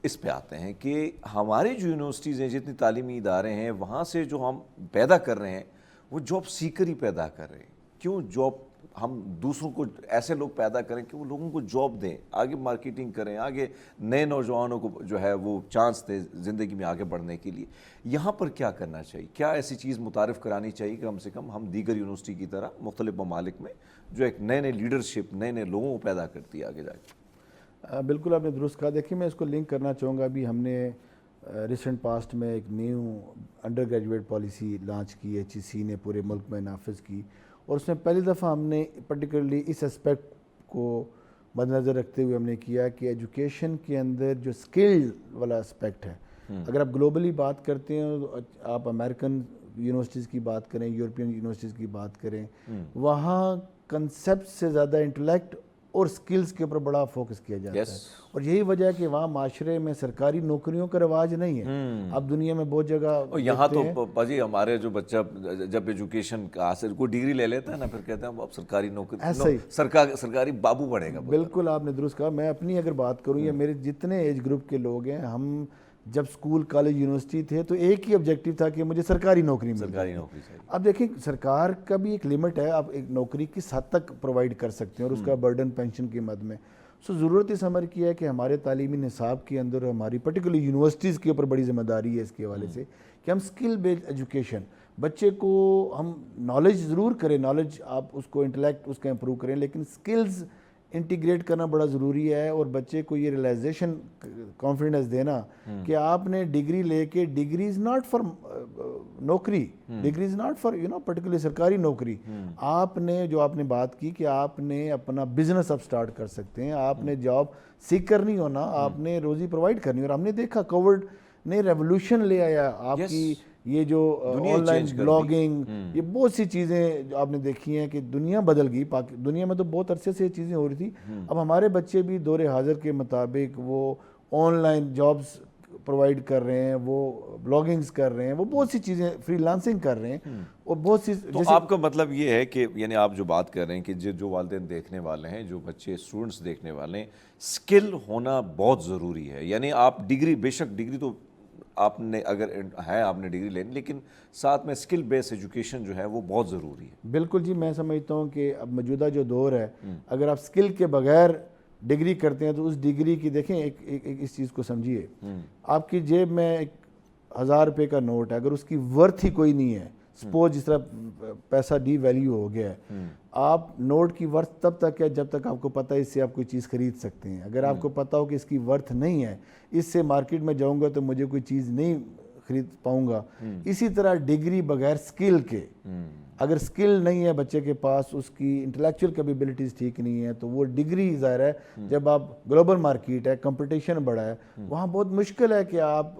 اس پہ آتے ہیں کہ ہماری جو یونیورسٹیز ہیں, جتنی تعلیمی ادارے ہیں, وہاں سے جو ہم پیدا کر رہے ہیں وہ جاب سیکر ہی پیدا کر رہے ہیں. کیوں جاب ہم دوسروں کو ایسے لوگ پیدا کریں کہ وہ لوگوں کو جاب دیں, آگے مارکیٹنگ کریں, آگے نئے نوجوانوں کو جو ہے وہ چانس دیں زندگی میں آگے بڑھنے کے لیے. یہاں پر کیا کرنا چاہیے, کیا ایسی چیز متعارف کرانی چاہیے کہ کم سے کم ہم دیگر یونیورسٹی کی طرح مختلف ممالک میں جو ایک نئے نئے لیڈرشپ, نئے نئے لوگوں کو پیدا کرتی ہے آگے جا کے؟ بالکل آپ نے درست کہا. دیکھیے میں اس کو لنک کرنا چاہوں گا. ابھی ہم نے ریسنٹ پاسٹ میں ایک new under graduate policy launch کی, HEC نے پورے ملک میں نافذ کی, اور اس میں پہلی دفعہ ہم نے پرٹیکولرلی اس اسپیکٹ کو مد نظر رکھتے ہوئے ہم نے کیا کہ ایجوکیشن کے اندر جو اسکل والا اسپیکٹ ہے, اگر آپ گلوبلی بات کرتے ہیں, آپ امریکن یونیورسٹیز کی بات کریں, یورپین یونیورسٹیز کی بات کریں, وہاں کنسیپٹ سے زیادہ انٹلیکٹ اور سکلز کے اوپر بڑا فوکس کیا جاتا ہے. اور یہی وجہ ہے کہ وہاں معاشرے میں سرکاری نوکریوں کا رواج نہیں ہے. اب دنیا میں بہت جگہ یہاں تو باجی ہمارے جو بچہ جب ایجوکیشن حاصل کوئی ڈگری لے لیتا ہے نا, پھر کہتے ہیں اب سرکاری نوکری, سرکاری بابو بنے گا. بالکل آپ نے درست کہا. میں اپنی اگر بات کروں یا میرے جتنے ایج گروپ کے لوگ ہیں, ہم جب اسکول کالج یونیورسٹی تھے تو ایک ہی آبجیکٹیو تھا کہ مجھے سرکاری نوکری مل جائے. اب دیکھیں سرکار کا بھی ایک لمٹ ہے, آپ ایک نوکری کس حد تک پرووائڈ کر سکتے ہیں, اور اس کا برڈن پینشن کی مد میں. سو ضرورت اس عمر کی ہے کہ ہمارے تعلیمی نصاب کے اندر, ہماری پرٹیکولرلی یونیورسٹیز کے اوپر بڑی ذمہ داری ہے اس کے حوالے سے کہ ہم اسکل بیسڈ ایجوکیشن, بچے کو ہم نالج ضرور کریں, نالج آپ اس کو انٹلیکٹ اس کا امپروو کریں, لیکن اسکلز انٹیگریٹ کرنا بڑا ضروری ہے. اور بچے کو یہ ریلائزیشن کانفیڈنس دینا کہ آپ نے ڈگری لے کے, ڈگری از ناٹ فار نوکری, degree is not for particularly سرکاری نوکری. آپ نے جو آپ نے بات کی کہ آپ نے اپنا بزنس اب سٹارٹ کر سکتے ہیں, آپ نے جاب سیکر نہیں ہونا, آپ نے روزی پرووائڈ کرنی. اور ہم نے دیکھا کووڈ نے ریولوشن لے آیا. آپ کی یہ جو آن لائن بلاگنگ, یہ بہت سی چیزیں جو آپ نے دیکھی ہیں کہ دنیا بدل گئی. دنیا میں تو بہت عرصے سے یہ چیزیں ہو رہی تھی. اب ہمارے بچے بھی دور حاضر کے مطابق وہ آن لائن جابز پرووائڈ کر رہے ہیں, وہ بلاگنگز کر رہے ہیں, وہ بہت سی چیزیں فری لانسنگ کر رہے ہیں, اور بہت سی. تو آپ کا مطلب یہ ہے کہ یعنی آپ جو بات کر رہے ہیں کہ جو والدین دیکھنے والے ہیں, جو بچے اسٹوڈنٹس دیکھنے والے ہیں, اسکل ہونا بہت ضروری ہے. یعنی آپ ڈگری, بے شک ڈگری تو آپ نے اگر ہے آپ نے ڈگری لینی, لیکن ساتھ میں اسکل بیس ایجوکیشن جو ہے وہ بہت ضروری ہے. بالکل جی, میں سمجھتا ہوں کہ اب موجودہ جو دور ہے, اگر آپ اسکل کے بغیر ڈگری کرتے ہیں تو اس ڈگری کی دیکھیں ایک اس چیز کو سمجھیے, آپ کی جیب میں ایک 1000 روپے کا نوٹ ہے, اگر اس کی ورتھ ہی کوئی نہیں ہے, سپوز جس طرح پیسہ ڈی ویلیو ہو گیا ہے, آپ نوٹ کی ورتھ تب تک ہے جب تک آپ کو پتہ ہے اس سے آپ کوئی چیز خرید سکتے ہیں. اگر آپ کو پتہ ہو کہ اس کی ورتھ نہیں ہے, اس سے مارکیٹ میں جاؤں گا تو مجھے کوئی چیز نہیں خرید پاؤں گا. اسی طرح ڈگری بغیر سکل کے, اگر سکل نہیں ہے بچے کے پاس, اس کی انٹلیکچوئل کیپیبلٹیز ٹھیک نہیں ہے, تو وہ ڈگری ظاہر ہے جب آپ گلوبل مارکیٹ ہے, کمپٹیشن بڑا ہے, وہاں بہت مشکل ہے کہ آپ,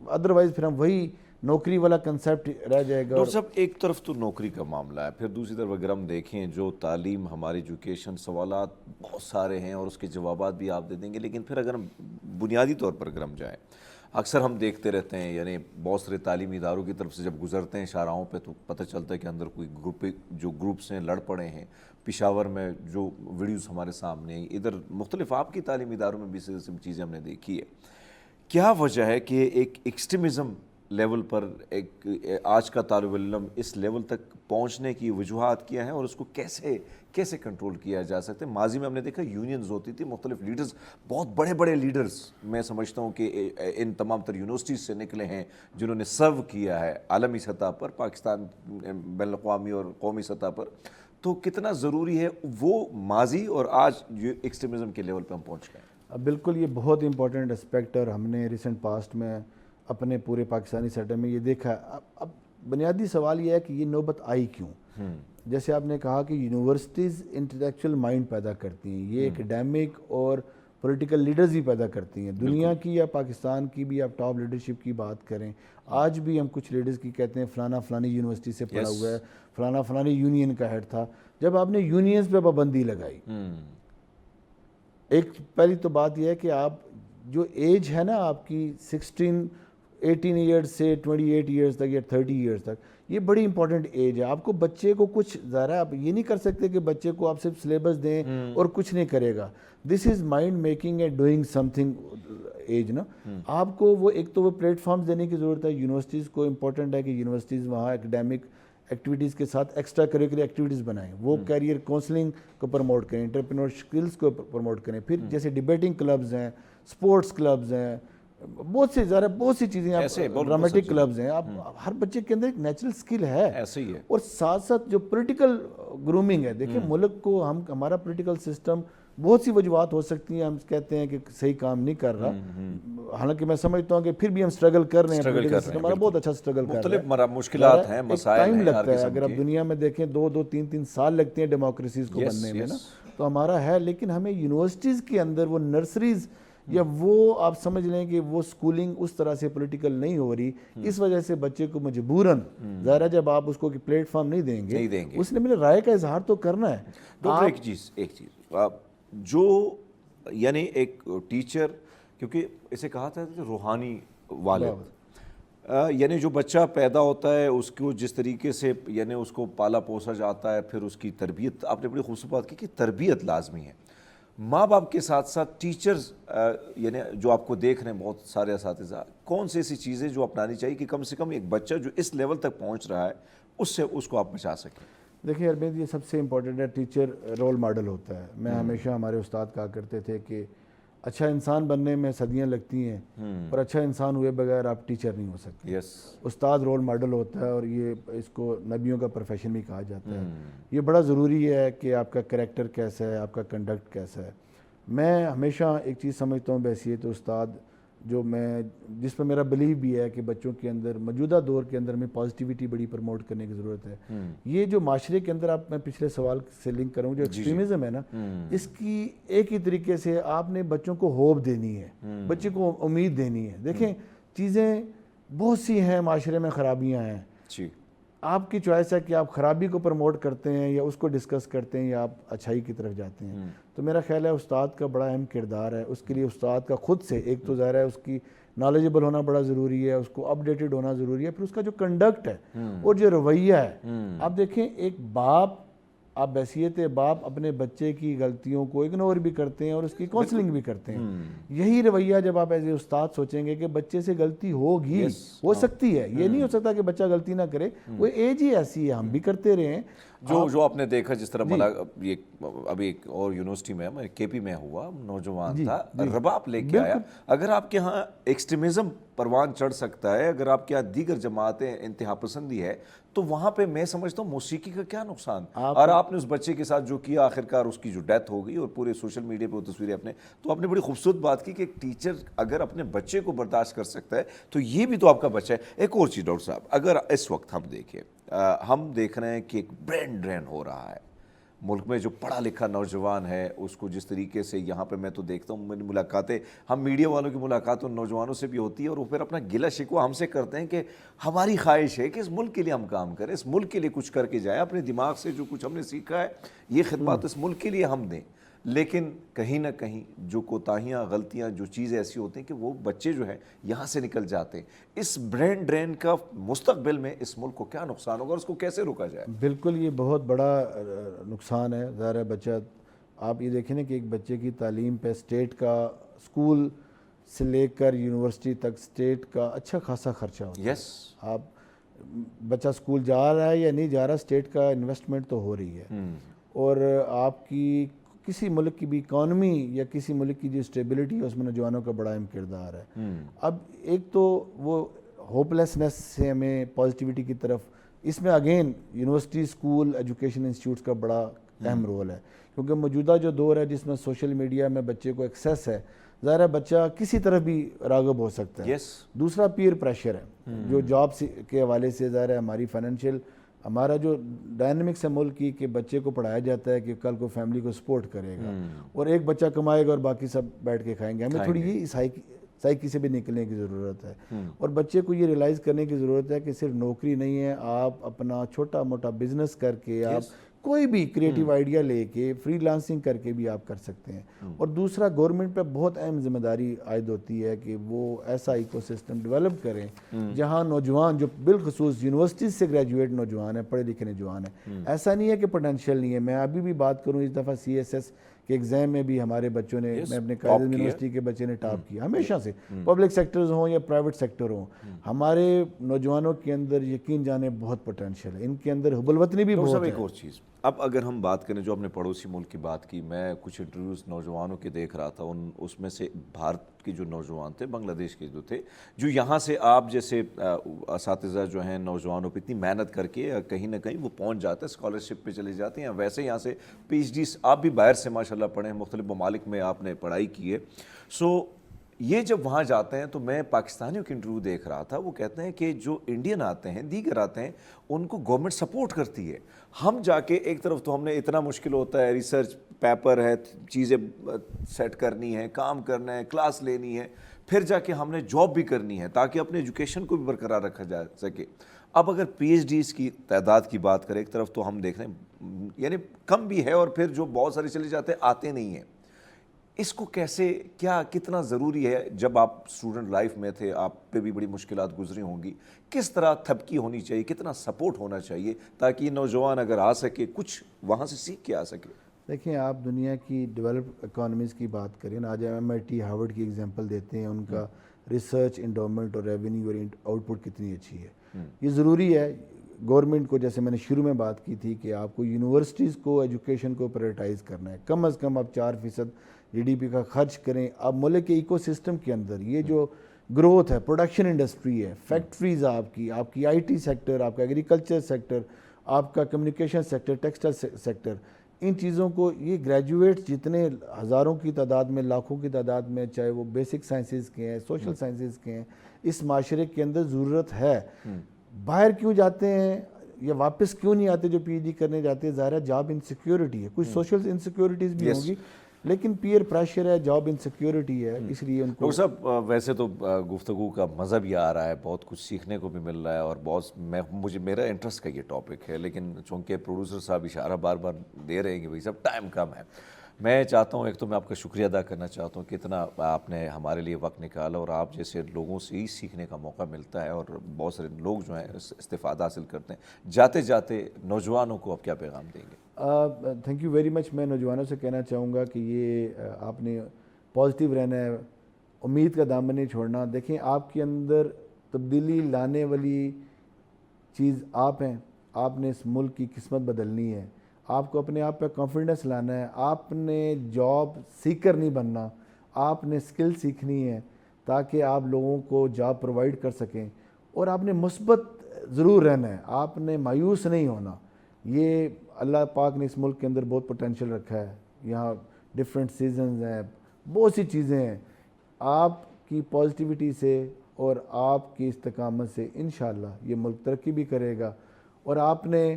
ادروائز پھر ہم وہی نوکری والا کنسیپٹ رہ جائے گا. ڈاکٹر صاحب ایک طرف تو نوکری کا معاملہ ہے, پھر دوسری طرف اگر ہم دیکھیں جو تعلیم, ہماری ایجوکیشن, سوالات بہت سارے ہیں اور اس کے جوابات بھی آپ دے دیں گے, لیکن پھر اگر ہم بنیادی طور پر اگر ہم جائیں, اکثر ہم دیکھتے رہتے ہیں, یعنی بہت سارے تعلیمی اداروں کی طرف سے جب گزرتے ہیں شاہراہوں پہ تو پتہ چلتا ہے کہ اندر کوئی گروپس ہیں لڑ پڑے ہیں. پشاور میں جو ویڈیوز ہمارے سامنے ہیں, ادھر مختلف آپ کی تعلیمی اداروں میں بھی سے چیزیں ہم نے دیکھی ہے. کیا وجہ ہے کہ ایک ایکسٹریمزم لیول پر ایک آج کا طالب علم اس لیول تک پہنچنے کی وجوہات کیا ہیں اور اس کو کیسے کنٹرول کیا جا سکتا ہے؟ ماضی میں ہم نے دیکھا یونینز ہوتی تھی، مختلف لیڈرز، بہت بڑے بڑے لیڈرز میں سمجھتا ہوں کہ ان تمام تر یونیورسٹیز سے نکلے ہیں جنہوں نے سرو کیا ہے عالمی سطح پر، پاکستان بین الاقوامی اور قومی سطح پر. تو کتنا ضروری ہے وہ ماضی اور آج ایکسٹریمزم کے لیول پہ ہم پہنچ گئے؟ بالکل یہ بہت امپورٹنٹ اسپیکٹ ہے اور ہم نے ریسنٹ پاسٹ میں اپنے پورے پاکستانی سیٹ میں یہ دیکھا. اب بنیادی سوال یہ ہے کہ یہ نوبت آئی کیوں؟ جیسے آپ نے کہا کہ یونیورسٹیز انٹلیکچوئل مائنڈ پیدا کرتی ہیں، یہ ایکڈیمک اور پولیٹیکل لیڈرز ہی پیدا کرتی ہیں. دنیا کی یا پاکستان کی بھی آپ ٹاپ لیڈرشپ کی بات کریں، آج بھی ہم کچھ لیڈرز کی کہتے ہیں فلانا فلانی یونیورسٹی سے پڑھا ہوا ہے، فلانا فلانی یونین کا ہیڈ تھا. جب آپ نے یونینز پہ پابندی لگائی، ایک پہلی تو بات یہ ہے کہ آپ جو ایج ہے نا آپ کی 18 ایئرز سے 28 ایئرز تک یا 30 ایئرز تک، یہ بڑی امپورٹنٹ ایج ہے. آپ کو بچے کو کچھ ظاہر ہے آپ یہ نہیں کر سکتے کہ بچے کو آپ صرف سلیبس دیں اور کچھ نہیں کرے گا. This is mind making and doing something ایج نا. آپ کو وہ ایک تو وہ پلیٹ فارمز دینے کی ضرورت ہے. یونیورسٹیز کو امپورٹنٹ ہے کہ یونیورسٹیز وہاں اکیڈیمک ایکٹیویٹیز کے ساتھ ایکسٹرا کریکولر ایکٹیویٹیز بنائیں، وہ کیریئر کونسلنگ کو پروموٹ کریں، انٹرپرینور اسکلز کو پروموٹ کریں. پھر جیسے ڈیبیٹنگ کلبز ہیں، اسپورٹس کلبز ہیں، بہت سی چیزیں، ڈرامٹک کلبز ہیں. آپ ہر بچے کے اندر ایک نیچرل سکل ہے ایسے ہی ہے. اور ساتھ ساتھ جو پولیٹیکل گرومنگ ہے، دیکھیں ملک کو ہمارا پولیٹیکل سسٹم بہت سی وجوہات ہو سکتی ہیں. ہم کہتے ہیں کہ صحیح کام نہیں کر رہا، حالانکہ میں سمجھتا ہوں کہ پھر بھی ہم سٹرگل کر رہے ہیں. پولیٹیکل سسٹم ہمارا بہت اچھا سٹرگل کر رہا ہے. مختلف مشکلات ہیں، مسائل ہیں، ٹائم لگتا ہے. اگر آپ دنیا میں دیکھیں 2-3 سال لگتے ہیں ڈیموکریسیز کو بننے میں نا، تو ہمارا ہے. لیکن ہمیں یونیورسٹیز کے اندر وہ نرسریز یا وہ آپ سمجھ لیں کہ وہ سکولنگ اس طرح سے پولیٹیکل نہیں ہو رہی. اس وجہ سے بچے کو مجبوراً ظاہر ہے جب آپ اس کو پلیٹ فارم نہیں دیں گے اس نے میرے رائے کا اظہار تو کرنا ہے. ڈاکٹر ایک چیز جو یعنی ایک ٹیچر، کیونکہ اسے کہا تھا کہ روحانی والد، یعنی جو بچہ پیدا ہوتا ہے اس کو جس طریقے سے یعنی اس کو پالا پوسا جاتا ہے، پھر اس کی تربیت، آپ نے بڑی خوبصورت بات کی کہ تربیت لازمی ہے. ماں باپ کے ساتھ ساتھ ٹیچرز یعنی جو آپ کو دیکھ رہے ہیں بہت سارے اساتذہ، کون سی ایسی چیزیں جو اپنانی چاہیے کہ کم سے کم ایک بچہ جو اس لیول تک پہنچ رہا ہے اس کو آپ بچا سکیں؟ دیکھیں اربید، یہ سب سے امپورٹنٹ ہے. ٹیچر رول ماڈل ہوتا ہے. میں ہمیشہ ہمارے استاد کہا کرتے تھے کہ اچھا انسان بننے میں صدیاں لگتی ہیں اور اچھا انسان ہوئے بغیر آپ ٹیچر نہیں ہو سکتے. استاد رول ماڈل ہوتا ہے اور یہ اس کو نبیوں کا پروفیشن بھی کہا جاتا ہے. یہ بڑا ضروری ہے کہ آپ کا کریکٹر کیسا ہے، آپ کا کنڈکٹ کیسا ہے. میں ہمیشہ ایک چیز سمجھتا ہوں بحیثیت استاد، جس پہ میرا بلیو بھی ہے کہ بچوں کے اندر موجودہ دور کے اندر ہمیں پازیٹیوٹی بڑی پروموٹ کرنے کی ضرورت ہے. یہ جو معاشرے کے اندر میں پچھلے سوال سے لنک کروں، جو ایکسٹریمزم ہے نا، اس کی ایک ہی طریقے سے آپ نے بچوں کو ہوپ دینی ہے، بچے کو امید دینی ہے. دیکھیں چیزیں بہت سی ہیں، معاشرے میں خرابیاں ہیں. آپ کی چوائس ہے کہ آپ خرابی کو پروموٹ کرتے ہیں یا اس کو ڈسکس کرتے ہیں یا آپ اچھائی کی طرف جاتے ہیں. تو میرا خیال ہے استاد کا بڑا اہم کردار ہے. اس کے لیے استاد کا خود سے ایک تو ظاہر ہے اس کی نالجبل ہونا بڑا ضروری ہے، اس کو اپ ڈیٹڈ ہونا ضروری ہے. پھر اس کا جو کنڈکٹ ہے اور جو رویہ ہے، آپ دیکھیں ایک باپ، آپ بحیثیت باپ اپنے بچے کی غلطیوں کو اگنور بھی کرتے ہیں اور اس کی کاؤنسلنگ بھی کرتے ہیں. یہی رویہ جب آپ ایز اے استاد سوچیں گے کہ بچے سے غلطی ہوگی، ہو سکتی ہے، یہ نہیں ہو سکتا کہ بچہ غلطی نہ کرے، وہ ایج ہی ایسی ہے، ہم بھی کرتے رہے ہیں. جو آپ نے دیکھا جس طرح یہ ابھی ایک اور یونیورسٹی میں KP میں ہوا، نوجوان تھا، رباب لے کے آیا. اگر آپ کے ہاں ایکسٹریمزم پروان چڑھ سکتا ہے، اگر آپ کے ہاں دیگر جماعتیں انتہا پسندی ہے، تو وہاں پہ میں سمجھتا ہوں موسیقی کا کیا نقصان. اور آپ نے اس بچے کے ساتھ جو کیا، آخرکار اس کی جو ڈیتھ ہو گئی اور پورے سوشل میڈیا پہ وہ تصویریں تو آپ نے بڑی خوبصورت بات کی کہ ایک ٹیچر اگر اپنے بچے کو برداشت کر سکتا ہے تو یہ بھی تو آپ کا بچہ ہے. ایک اور چیز ڈاکٹر صاحب، اگر اس وقت ہم دیکھیں، ہم دیکھ رہے ہیں کہ ایک برین ڈرین ہو رہا ہے ملک میں. جو پڑھا لکھا نوجوان ہے اس کو جس طریقے سے یہاں پہ میں تو دیکھتا ہوں، میری ملاقاتیں، ہم میڈیا والوں کی ملاقات ان نوجوانوں سے بھی ہوتی ہے اور وہ پھر اپنا گلہ شکوہ ہم سے کرتے ہیں کہ ہماری خواہش ہے کہ اس ملک کے لیے ہم کام کریں، اس ملک کے لیے کچھ کر کے جائیں، اپنے دماغ سے جو کچھ ہم نے سیکھا ہے یہ خدمات اس ملک کے لیے ہم دیں. لیکن کہیں نہ کہیں جو کوتاہیاں، غلطیاں، جو چیزیں ایسی ہوتی ہیں کہ وہ بچے جو ہیں یہاں سے نکل جاتے ہیں. اس برین ڈرین کا مستقبل میں اس ملک کو کیا نقصان ہوگا اور اس کو کیسے روکا جائے؟ بالکل یہ بہت بڑا نقصان ہے. ظاہر ہے بچہ، آپ یہ دیکھیں نا کہ ایک بچے کی تعلیم پہ اسٹیٹ کا اسکول سے لے کر یونیورسٹی تک اسٹیٹ کا اچھا خاصا خرچہ ہوتا ہے. یس آپ بچہ اسکول جا رہا ہے یا نہیں جا رہا, اسٹیٹ کا انویسٹمنٹ تو ہو رہی ہے. اور آپ کی کسی ملک کی بھی اکانومی یا کسی ملک کی جو اسٹیبلٹی ہے اس میں نوجوانوں کا بڑا اہم کردار ہے. اب ایک تو وہ ہوپ لیسنس سے ہمیں پازیٹیوٹی کی طرف, اس میں again university, school, education institutes کا بڑا اہم رول ہے, کیونکہ موجودہ جو دور ہے جس میں سوشل میڈیا میں بچے کو ایکسیس ہے, ظاہر ہے بچہ کسی طرف بھی راغب ہو سکتا ہے. دوسرا پیئر پریشر ہے جو جاب کے حوالے سے, ظاہر ہے ہماری فائنینشیل, ہمارا جو ڈائنمکس ہے ملک کی کہ بچے کو پڑھایا جاتا ہے کہ کل کو فیملی کو سپورٹ کرے گا, اور ایک بچہ کمائے گا اور باقی سب بیٹھ کے کھائیں گے. ہمیں تھوڑی یہ سائیکی سے بھی نکلنے کی ضرورت ہے, اور بچے کو یہ ریلائز کرنے کی ضرورت ہے کہ صرف نوکری نہیں ہے, آپ اپنا چھوٹا موٹا بزنس کر کے, آپ کوئی بھی کریٹیو آئیڈیا لے کے فری لانسنگ کر کے بھی آپ کر سکتے ہیں. اور دوسرا گورنمنٹ پہ بہت اہم ذمہ داری عائد ہوتی ہے کہ وہ ایسا ایکو سسٹم ڈیولپ کریں جہاں نوجوان جو بالخصوص یونیورسٹیز سے گریجویٹ نوجوان ہیں, پڑھے لکھے نوجوان ہیں, ایسا نہیں ہے کہ پوٹینشیل نہیں ہے. میں ابھی بھی بات کروں, اس دفعہ CSS کے ایگزام میں بھی ہمارے بچوں نے, میں اپنے قائد یونیورسٹی کے بچے نے ٹاپ کیا. ہمیشہ سے پبلک سیکٹرز ہوں یا پرائیویٹ سیکٹر ہوں, ہمارے نوجوانوں کے اندر یقین جانے بہت پوٹینشیل ہے, ان کے اندر حب الوطنی بھی بہت ہے. ایک اور چیز, اب اگر ہم بات کریں جو اپنے پڑوسی ملک کی بات کی, میں کچھ انٹرویوز نوجوانوں کے دیکھ رہا تھا, اس میں سے بھارت کے جو نوجوان تھے, بنگلہ دیش کے جو تھے, جو یہاں سے آپ جیسے اساتذہ جو ہیں نوجوانوں پہ اتنی محنت کر کے کہیں نہ کہیں وہ پہنچ جاتے ہیں, اسکالرشپ پہ چلے جاتے ہیں, ویسے یہاں سے PhDs آپ بھی باہر سے ماشاءاللہ پڑھے ہیں, مختلف ممالک میں آپ نے پڑھائی کی ہے. سو یہ جب وہاں جاتے ہیں تو میں پاکستانیوں کی انٹرویو دیکھ رہا تھا, وہ کہتے ہیں کہ جو انڈین آتے ہیں, دیگر آتے ہیں, ان کو گورنمنٹ سپورٹ کرتی ہے. ہم جا کے ایک طرف تو ہم نے اتنا مشکل ہوتا ہے, ریسرچ پیپر ہے, چیزیں سیٹ کرنی ہے, کام کرنا ہے, کلاس لینی ہے, پھر جا کے ہم نے جاب بھی کرنی ہے تاکہ اپنے ایجوکیشن کو بھی برقرار رکھا جا سکے. اب اگر PhDs کی تعداد کی بات کریں, ایک طرف تو ہم دیکھ رہے ہیں یعنی کم بھی ہے, اور پھر جو بہت سارے چلے جاتے ہیں آتے نہیں ہیں. اس کو کیسے, کیا کتنا ضروری ہے, جب آپ اسٹوڈنٹ لائف میں تھے آپ پہ بھی بڑی مشکلات گزری ہوں گی, کس طرح تھپکی ہونی چاہیے, کتنا سپورٹ ہونا چاہیے تاکہ یہ نوجوان اگر آ سکے کچھ وہاں سے سیکھ کے آ سکے؟ دیکھیں, آپ دنیا کی ڈیولپ اکانومیز کی بات کریں نا, آج MIT ہارورڈ کی ایگزامپل دیتے ہیں, ان کا ریسرچ انڈومنٹ اور ریونیو اور آؤٹ پٹ کتنی اچھی ہے. یہ ضروری ہے گورنمنٹ کو, جیسے میں نے شروع میں بات کی تھی کہ آپ کو یونیورسٹیز کو ایجوکیشن کو پرائورٹائز کرنا ہے. کم از کم آپ 4% GDP کا خرچ کریں. اب ملک کے ایکو سسٹم کے اندر یہ جو گروتھ ہے, پروڈکشن انڈسٹری ہے, فیکٹریز آپ کی IT سیکٹر, آپ کا ایگریکلچر سیکٹر, آپ کا کمیونیکیشن سیکٹر, ٹیکسٹائل سیکٹر, ان چیزوں کو یہ گریجویٹ جتنے ہزاروں کی تعداد میں, لاکھوں کی تعداد میں, چاہے وہ بیسک سائنسز کے ہیں, سوشل سائنسز کے ہیں, اس معاشرے کے اندر ضرورت ہے. باہر کیوں جاتے ہیں یا واپس کیوں نہیں آتے جو PhD کرنے جاتے ہیں؟ ظاہر ہے جاب انسیکیورٹی ہے, کچھ سوشل انسیکیورٹیز بھی ہوں گی, لیکن پیئر پریشر ہے, جاب انسیکیورٹی ہے, اس لیے ان کو. ڈاکٹر صاحب, ویسے تو گفتگو کا مزہ بھی آ رہا ہے, بہت کچھ سیکھنے کو بھی مل رہا ہے, اور بہت میرا انٹرسٹ کا یہ ٹاپک ہے, لیکن چونکہ پروڈیوسر صاحب اشارہ بار بار دے رہے ہیں کہ بھائی صاحب ٹائم کم ہے, میں چاہتا ہوں ایک تو میں آپ کا شکریہ ادا کرنا چاہتا ہوں کہ اتنا آپ نے ہمارے لیے وقت نکالا, اور آپ جیسے لوگوں سے ہی سیکھنے کا موقع ملتا ہے, اور بہت سارے لوگ جو ہیں استفادہ حاصل کرتے ہیں. جاتے جاتے نوجوانوں کو آپ کیا پیغام دیں گے؟ Thank you very much. میں نوجوانوں سے کہنا چاہوں گا کہ یہ آپ نے پازیٹیو رہنا ہے, امید کا دامن نہیں چھوڑنا. دیکھیں, آپ کے اندر تبدیلی لانے والی چیز آپ ہیں, آپ نے اس ملک کی قسمت بدلنی ہے, آپ کو اپنے آپ پہ کانفیڈنس لانا ہے, آپ نے جاب سیکر نہیں بننا, آپ نے اسکل سیکھنی ہے تاکہ آپ لوگوں کو جاب پرووائڈ کر سکیں, اور آپ نے مثبت ضرور رہنا ہے, آپ نے مایوس نہیں ہونا. یہ اللہ پاک نے اس ملک کے اندر بہت پوٹینشیل رکھا ہے, یہاں ڈفرینٹ سیزنز ہیں, بہت سی چیزیں ہیں. آپ کی پازیٹیوٹی سے اور آپ کی استقامت سے انشاءاللہ یہ ملک ترقی بھی کرے گا, اور آپ نے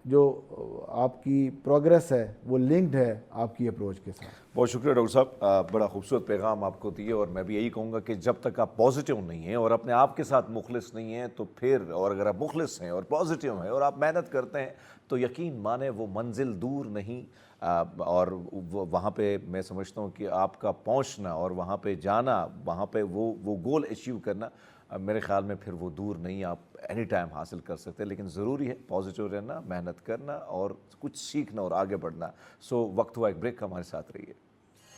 جو آپ کی پروگریس ہے وہ لنکڈ ہے آپ کی اپروچ کے ساتھ. بہت شکریہ ڈاکٹر صاحب, بڑا خوبصورت پیغام آپ کو دیے, اور میں بھی یہی کہوں گا کہ جب تک آپ پازیٹیو نہیں ہیں اور اپنے آپ کے ساتھ مخلص نہیں ہیں تو پھر, اور اگر آپ مخلص ہیں اور پازیٹیو ہیں اور آپ محنت کرتے ہیں تو یقین مانیں وہ منزل دور نہیں, اور وہاں پہ میں سمجھتا ہوں کہ آپ کا پہنچنا اور وہاں پہ جانا, وہاں پہ وہ گول اچیو کرنا, میرے خیال میں پھر وہ دور نہیں, آپ اینی ٹائم حاصل کر سکتے. لیکن ضروری ہے پازیٹیو رہنا, محنت کرنا اور کچھ سیکھنا اور آگے بڑھنا. سو وقت ہوا ایک بریک کا, ہمارے ساتھ رہیے.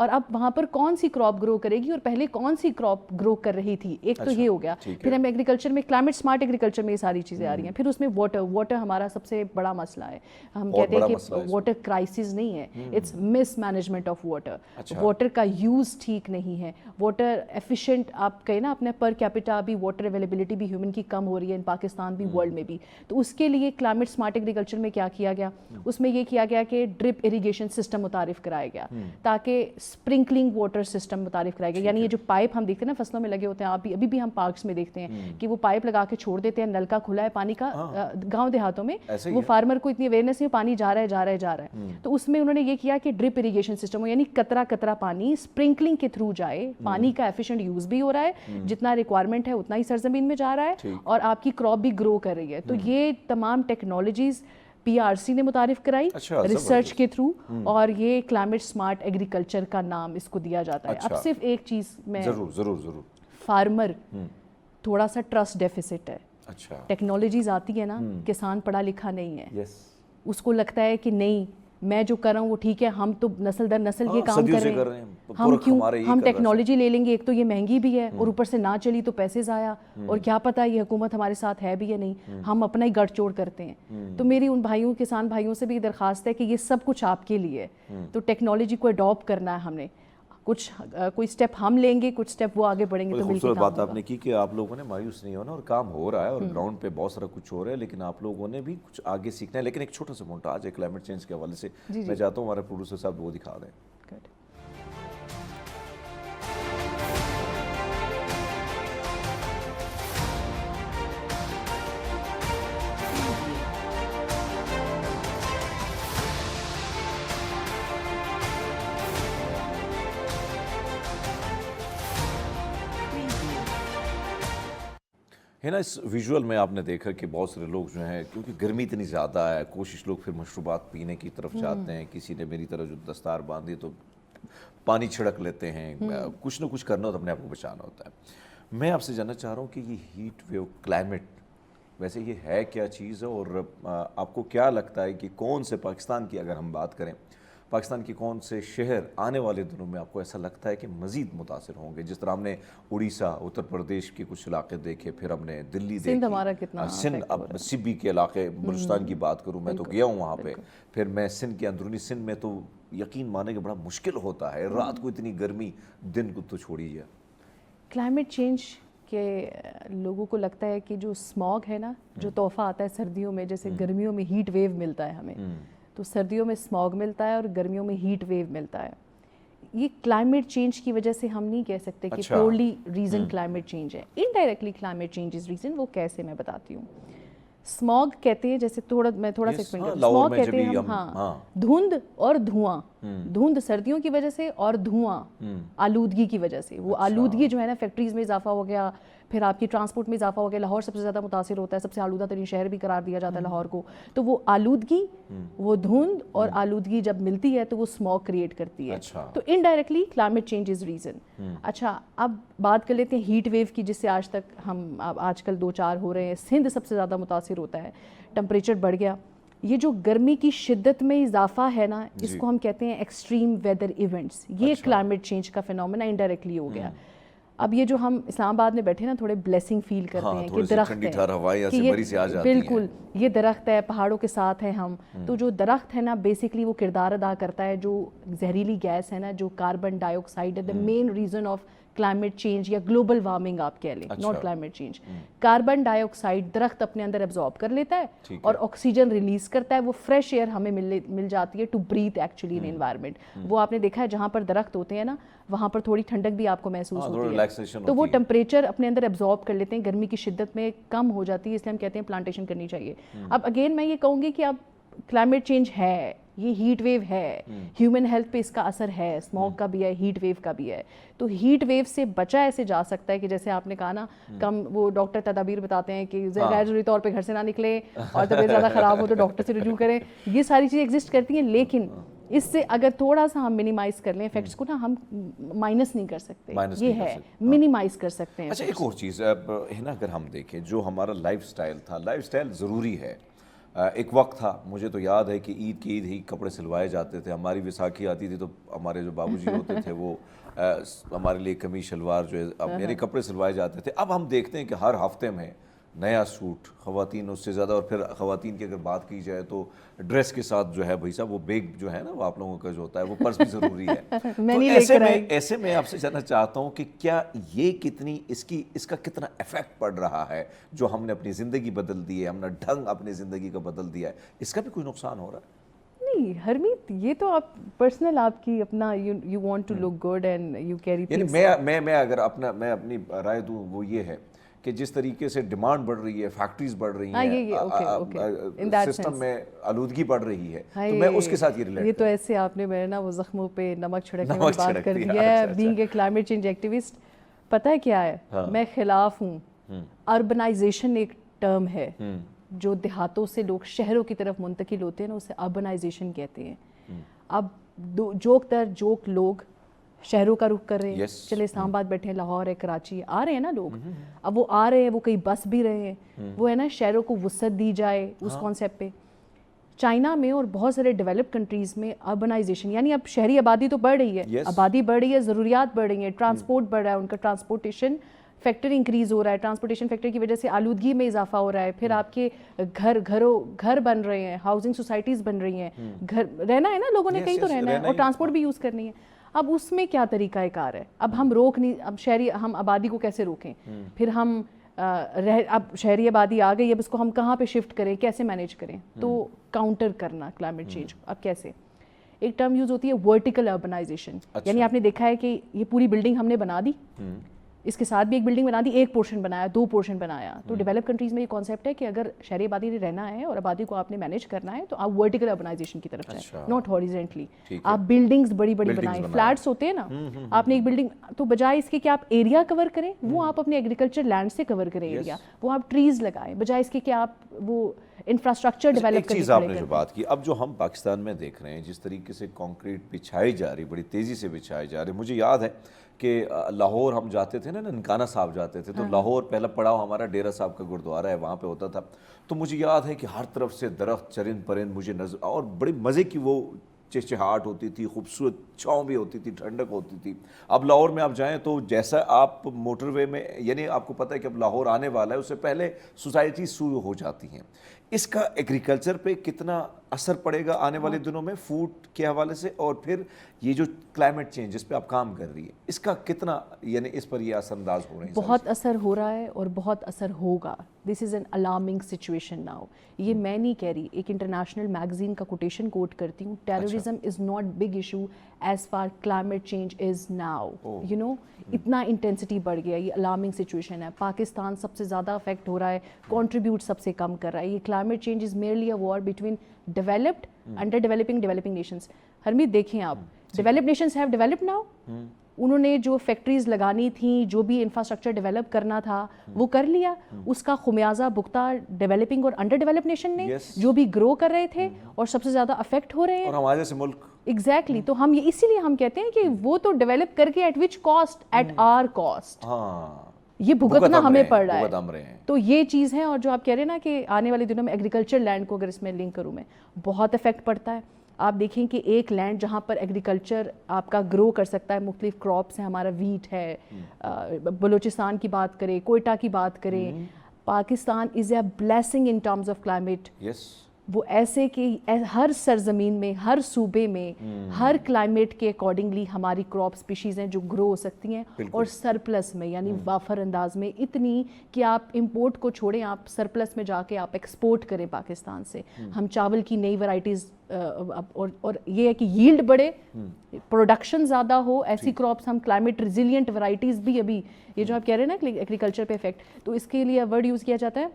اور اب وہاں پر کون سی کراپ گرو کرے گی اور پہلے کون سی کراپ گرو کر رہی تھی, ایک تو یہ ہو گیا. پھر ہم ایگریکلچر میں کلائمیٹ سمارٹ ایگریکلچر میں یہ ساری چیزیں آ رہی ہیں. پھر اس میں واٹر ہمارا سب سے بڑا مسئلہ ہے. ہم کہتے ہیں کہ واٹر کرائسس نہیں ہے, it's mismanagement of water. Water کا یوز ٹھیک نہیں ہے, واٹر ایفیشینٹ آپ کہیں نا اپنے پر کیپیٹا بھی واٹر اویلیبلٹی بھی ہیومن کی کم ہو رہی ہے ان پاکستان بھی ورلڈ میں بھی. تو اس کے لیے کلائمیٹ سمارٹ ایگریکلچر میں کیا کیا گیا, اس میں یہ کیا گیا کہ ڈرپ اریگیشن سسٹم متعارف کرایا گیا تاکہ اسپرنکلنگ واٹر سسٹم متعارف کرایا گیا. یعنی یہ جو پائپ ہم دیکھتے ہیں نا فصلوں میں لگے ہوتے ہیں, آپ ابھی بھی ہم پارکس میں دیکھتے ہیں کہ وہ پائپ لگا کے چھوڑ دیتے ہیں, نل کا کھلا ہے پانی کا, گاؤں دیہاتوں میں وہ فارمر کو اتنی اویئرنیس نہیں, پانی جا رہا ہے. تو اس میں انہوں نے یہ کیا کہ ڈرپ اریگیشن سسٹم ہو, یعنی قطرہ قطرہ پانی اسپرنکلنگ کے تھرو جائے, پانی کا ایفیشینٹ یوز بھی ہو رہا ہے, جتنا ریکوائرمنٹ ہے اتنا ہی سرزمین میں جا رہا ہے, اور آپ کی کراپ بھی گرو کر رہی ہے. تو یہ تمام ٹیکنالوجیز PRC نے متعارف کرائی ریسرچ کے تھرو, اور یہ کلائمیٹ سمارٹ ایگریکلچر کا نام اس کو دیا جاتا ہے. اب صرف ایک چیز میں ضرور فارمر تھوڑا سا ٹرسٹ ڈیفیسٹ ہے. ٹیکنالوجیز آتی ہے نا, کسان پڑھا لکھا نہیں ہے, اس کو لگتا ہے کہ نہیں میں جو کر رہا ہوں وہ ٹھیک ہے, ہم تو نسل در نسل یہ کام کر رہے ہیں, ہم کیوں ہم ٹیکنالوجی لے لیں گے, ایک تو یہ مہنگی بھی ہے اور اوپر سے نہ چلی تو پیسے ضائع, اور کیا پتہ یہ حکومت ہمارے ساتھ ہے بھی یا نہیں, ہم اپنا ہی گڑھ چوڑ کرتے ہیں. تو میری ان بھائیوں کسان بھائیوں سے بھی درخواست ہے کہ یہ سب کچھ آپ کے لیے, تو ٹیکنالوجی کو اڈاپٹ کرنا ہے ہم نے, کچھ کوئی سٹیپ ہم لیں گے, کچھ سٹیپ وہ آگے بڑھیں گے, تو مل کے خوبصورت بات آپ نے کی کہ آپ لوگوں نے مایوس نہیں ہونا, اور کام ہو رہا ہے اور گراؤنڈ پہ بہت سارا کچھ ہو رہا ہے, لیکن آپ لوگوں نے بھی کچھ آگے سیکھنا ہے. لیکن ایک چھوٹا سا مونٹاج ہے کلائمیٹ چینج کے حوالے سے, میں چاہتا ہوں ہمارے پروڈیوسر صاحب وہ دکھا دیں. ہے نا, اس ویژول میں آپ نے دیکھا کہ بہت سارے لوگ جو ہیں, کیونکہ گرمی اتنی زیادہ ہے, کوشش لوگ پھر مشروبات پینے کی طرف جاتے ہیں. کسی نے میری طرح جو دستار باندھی تو پانی چھڑک لیتے ہیں, کچھ نہ کچھ کرنا ہوتا ہے, اپنے آپ کو بچانا ہوتا ہے. میں آپ سے جاننا چاہ رہا ہوں کہ یہ ہیٹ ویو کلائمیٹ ویسے یہ ہے کیا چیز ہے, اور آپ کو کیا لگتا ہے کہ کون سے پاکستان کی اگر ہم بات کریں, پاکستان کے کون سے شہر آنے والے دنوں میں آپ کو ایسا لگتا ہے کہ مزید متاثر ہوں گے؟ جس طرح ہم نے اڑیسہ, اتر پردیش کے کچھ علاقے دیکھے, پھر ہم نے دلی دیکھی, سندھ ہمارا کتنا, سندھ, اب سبی کے علاقے بلوچستان کی بات کروں, میں تو گیا ہوں وہاں پہ, پھر میں سندھ کے اندرونی سندھ میں تو یقین مانے کہ بڑا مشکل ہوتا ہے, رات کو اتنی گرمی, دن کو تو چھوڑیے. کلائمیٹ چینج کہ لوگوں کو لگتا ہے کہ جو اسموگ ہے نا, جو تحفہ آتا ہے سردیوں میں, جیسے گرمیوں میں ہیٹ ویو ملتا ہے ہمیں, تو سردیوں میں اسموگ ملتا ہے اور گرمیوں میں ہیٹ ویو ملتا ہے. یہ کلائمیٹ چینج کی وجہ سے ہم نہیں کہہ سکتے کہ پیورلی ریزن کلائمیٹ چینج ہے, indirectly climate change is reason. وہ کیسے میں بتاتی ہوں. اسموگ کہتے ہیں, جیسے میں تھوڑا سا ایکسپلین کروں, اسموگ کہتے ہیں ہم, ہاں, دھند اور دھواں, دھند سردیوں کی وجہ سے اور دھواں آلودگی کی وجہ سے. وہ آلودگی جو ہے نا, فیکٹریز میں اضافہ ہو گیا, پھر آپ کی ٹرانسپورٹ میں اضافہ ہو گیا. لاہور سب سے زیادہ متاثر ہوتا ہے, سب سے آلودہ ترین شہر بھی قرار دیا جاتا ہے لاہور کو. تو وہ آلودگی, وہ دھند اور آلودگی جب ملتی ہے تو وہ اسموگ کریٹ کرتی ہے. تو indirectly climate change is reason. اچھا, اب بات کر لیتے ہیں ہیٹ ویو کی, جس سے آج تک ہم آج کل 2-4 ہو رہے ہیں. سندھ سب سے زیادہ متاثر ہوتا ہے, ٹمپریچر بڑھ گیا. یہ جو گرمی کی شدت میں اضافہ ہے نا, اس کو ہم کہتے ہیں ایکسٹریم ویدر ایونٹس. یہ کلائمیٹ چینج کا فینومینا انڈائریکٹلی ہو گیا. اب یہ جو ہم اسلام آباد میں بیٹھے نا, تھوڑے بلیسنگ فیل کرتے ہیں کہ درخت ہے, بالکل یہ درخت ہے, پہاڑوں کے ساتھ ہیں ہم. تو جو درخت ہے نا, بیسکلی وہ کردار ادا کرتا ہے. جو زہریلی گیس ہے نا, جو کاربن ڈائی آکسائڈ ہے, the main reason of climate change یا گلوبل وارمنگ آپ کہہ لیں, ناٹ کلائمیٹ چینج. کاربن ڈائی آکسائڈ درخت اپنے اندر ایبزارب کر لیتا ہے اور آکسیجن ریلیز کرتا ہے. وہ فریش ایئر ہمیں مل جاتی ہے to breathe actually in environment. وہ آپ نے دیکھا ہے جہاں پر درخت ہوتے ہیں نا, وہاں پر تھوڑی ٹھنڈک بھی آپ کو محسوس ہوتی ہے. تو وہ ٹمپریچر اپنے اندر ایبزارب کر لیتے ہیں, گرمی کی شدت میں کم ہو جاتی ہے. اس لیے ہم کہتے ہیں پلانٹیشن کرنی چاہیے. اب اگین میں یہ کہوں گی کہ اب کلائمیٹ چینج ہے, یہ ہیٹ ویو ہے, ہیومن ہیلتھ پہ اس کا اثر ہے, اسموگ کا بھی ہے, ہیٹ ویو کا بھی ہے. تو ہیٹ ویو سے بچا ایسے جا سکتا ہے کہ جیسے آپ نے کہا نا, کم وہ ڈاکٹر تدابیر بتاتے ہیں کہ غیر ضروری طور پہ گھر سے نہ نکلیں, اور طبیعت زیادہ خراب ہو تو ڈاکٹر سے رجوع کریں. یہ ساری چیزیں ایگزسٹ کرتی ہیں, لیکن اس سے اگر تھوڑا سا ہم منیمائز کر لیں افیکٹس کو نا, ہم مائنس نہیں کر سکتے, یہ ہے منیمائز کر سکتے ہیں. اچھا, ایک اور چیز ہے نا, اگر ہم دیکھیں جو ہمارا لائف سٹائل تھا, لائف سٹائل ضروری ہے, ایک وقت تھا, مجھے تو یاد ہے کہ عید کی عید ہی کپڑے سلوائے جاتے تھے. ہماری ویساکھی آتی تھی تو ہمارے جو بابو جی ہوتے تھے وہ ہمارے لیے قمیص شلوار جو ہے میرے کپڑے سلوائے جاتے تھے. اب ہم دیکھتے ہیں کہ ہر ہفتے میں نیا سوٹ, خواتین اس سے زیادہ, اور پھر خواتین کی اگر بات کی جائے تو ڈریس کے ساتھ جو ہے بھائی صاحب وہ بیگ جو ہے نا وہ آپ لوگوں کا جو ہوتا ہے وہ پرس بھی ضروری ہے. تو ایسے میں آپ سے جاننا چاہتا ہوں کہ کیا یہ کتنی اس کا کتنا افیکٹ پڑ رہا ہے جو ہم نے اپنی زندگی بدل دی ہے, ہم نے ڈھنگ اپنی زندگی کا بدل دیا ہے, اس کا بھی کوئی نقصان ہو رہا ہے؟ نہیں ہرمیت, یہ تو آپ پرسنل آپ کی اپنا you want to look good and you carry things. یعنی میں اگر میں اپنی رائے دوں وہ یہ ہے کہ جس طریقے سے ڈیمانڈ بڑھ رہی ہے, فیکٹریز بڑھ رہی ہیں, سسٹم میں آلودگی بڑھ رہی ہے, تو میں اس کے ساتھ یہ ریلیٹ. یہ تو ایسے آپ نے میرے نا وہ زخموں پہ نمک چھڑکنے کی بات کر دی ہے. Being a climate change activist, پتہ ہے کیا ہے, میں خلاف ہوں. اربنائزیشن ایک ٹرم ہے جو دیہاتوں سے لوگ شہروں کی طرف منتقل ہوتے ہیں نا, اسے اربنائزیشن کہتے ہیں. اب جوک در جوک لوگ شہروں کا رخ کر رہے ہیں. چلے اسلام آباد بیٹھے ہیں, لاہور ہے, کراچی ہے, آ رہے ہیں نا لوگ. اب وہ آ رہے ہیں, وہ کئی بس بھی رہے ہیں, وہ ہے نا شہروں کو وسعت دی جائے اس کانسیپٹ پہ. چائنا میں اور بہت سارے ڈیولپ کنٹریز میں اربنائزیشن یعنی اب شہری آبادی تو بڑھ رہی ہے, آبادی بڑھ رہی ہے, ضروریات بڑھ رہی ہیں, ٹرانسپورٹ بڑھ رہا ہے, ان کا ٹرانسپورٹیشن فیکٹر انکریز ہو رہا ہے, ٹرانسپورٹیشن فیکٹر کی وجہ سے آلودگی میں اضافہ ہو رہا ہے. پھر آپ کے گھر بن رہے ہیں, ہاؤسنگ سوسائٹیز بن رہی ہیں, گھر رہنا ہے نا لوگوں نے, کہیں تو رہنا ہے, اور ٹرانسپورٹ بھی یوز کرنی ہے. اب اس میں کیا طریقہ کار ہے؟ اب ہم روک نہیں, اب ہم آبادی کو کیسے روکیں؟ پھر ہم اب شہری آبادی آ گئی, اب اس کو ہم کہاں پہ شفٹ کریں, کیسے مینیج کریں؟ تو کاؤنٹر کرنا کلائمیٹ چینج اب کیسے؟ ایک ٹرم یوز ہوتی ہے ورٹیکل اربنائزیشن, یعنی آپ نے دیکھا ہے کہ یہ پوری بلڈنگ ہم نے بنا دی, اس کے ساتھ بھی ایک بلڈنگ بنا دی, ایک پورشن بنایا, 2 پورشن بنایا. تو ڈیولپ کنٹریز میں یہ کانسیپٹ ہے کہ اگر شہری آبادی نے رہنا ہے اور آبادی کو آپ نے مینیج کرنا ہے تو آپ ورٹیکل اربنائزیشن کی طرف جائیں, ناٹ ہاریزونٹلی. آپ بلڈنگز بڑی بڑی بنائیں, فلیٹس ہوتے ہیں نا, آپ نے ایک بلڈنگ, تو بجائے اس کے کہ آپ ایریا کور کریں, وہ آپ اپنے ایگریکلچر لینڈ سے کور کریں ایریا, وہ آپ ٹریز لگائیں, بجائے اس کے کہ آپ وہ انفراسٹرکچر ڈیولپ کریں. ایک چیز آپ نے جو بات کی, اب جو ہم پاکستان میں دیکھ رہے ہیں جس طریقے سے کانکریٹ بچھائی جا رہی, بڑی تیزی سے بچھائی جا رہی. مجھے یاد ہے کہ لاہور ہم جاتے تھے نا, ننکانہ صاحب جاتے تھے, تو لاہور پہلا پڑاؤ ہمارا ڈیرہ صاحب کا گردوارہ ہے, وہاں پہ ہوتا تھا. تو مجھے یاد ہے کہ ہر طرف سے درخت, چرند پرند مجھے نظر, اور بڑی مزے کی وہ چہچہاٹ ہوتی تھی, خوبصورت چھاؤں بھی ہوتی تھی, ٹھنڈک ہوتی تھی. اب لاہور میں آپ جائیں تو جیسا آپ موٹر وے میں, یعنی آپ کو پتہ ہے کہ اب لاہور آنے والا ہے, اس سے پہلے سوسائٹی شروع ہو جاتی ہیں. اس کا ایگریکلچر پہ کتنا اثر پڑے گا آنے والے دنوں میں فوڈ کے حوالے سے, اور پھر یہ جو کلائمیٹ چینج جس پہ آپ کام کر رہی ہے, اس کا کتنا, یعنی اس پر یہ اثر انداز ہو رہے ہیں؟ بہت اثر ہو رہا ہے اور بہت اثر ہوگا. This is an alarming situation now. یہ میں نہیں کہہ رہی, ایک انٹرنیشنل میگزین کا کوٹیشن کوٹ کرتی ہوں, terrorism is not big issue as far climate change is now. You know, اتنا انٹینسٹی بڑھ گیا, یہ الارمنگ سچویشن ہے. پاکستان سب سے زیادہ افیکٹ ہو رہا ہے, کنٹریبیوٹ سب سے کم کر رہا ہے. یہ climate change is merely a war between developed, under developing nations. ہرمیت دیکھیں آپ, developed nations have developed now. انہوں نے جو فیکٹریز لگانی تھیں, جو بھی انفراسٹرکچر ڈیولپ کرنا تھا وہ کر لیا. اس کا خمیازہ بھگتا ڈیولپنگ اور انڈر ڈیولپ نیشن نے, جو بھی گرو کر رہے تھے اور سب سے زیادہ افیکٹ ہو رہے ہیں, اور ہمارے جیسے ملک. ایگزیکٹلی. تو ہم اسی لیے ہم کہتے ہیں کہ وہ تو ڈیولپ کر کے at which cost, at our cost, یہ بھگتنا ہمیں پڑ رہا ہے. تو یہ چیز ہے. اور جو آپ کہہ رہے ہیں نا کہ آنے والے دنوں میں ایگریکلچر لینڈ کو اگر اس میں لنک کروں میں, بہت افیکٹ پڑتا ہے. آپ دیکھیں کہ ایک لینڈ جہاں پر ایگریکلچر آپ کا گرو کر سکتا ہے, مختلف کراپس ہیں, ہمارا ویٹ ہے, بلوچستان کی بات کریں, کوئٹہ کی بات کریں, Pakistan is a blessing in terms of climate. وہ ایسے کہ ہر سرزمین میں, ہر صوبے میں, ہر کلائمیٹ کے اکارڈنگلی ہماری کراپ سپیشیز ہیں جو گرو ہو سکتی ہیں, اور سرپلس میں, یعنی وافر انداز میں, اتنی کہ آپ امپورٹ کو چھوڑیں, آپ سرپلس میں جا کے آپ ایکسپورٹ کریں پاکستان سے. ہم چاول کی نئی ورائٹیز, اور یہ ہے کہ ییلڈ بڑھے, پروڈکشن زیادہ ہو, ایسی کراپس ہم کلائمیٹ ریزیلینٹ ورائٹیز بھی. ابھی یہ جو آپ کہہ رہے ہیں نا ایگریکلچر پہ افیکٹ, تو اس کے لیے ورڈ یوز کیا جاتا ہے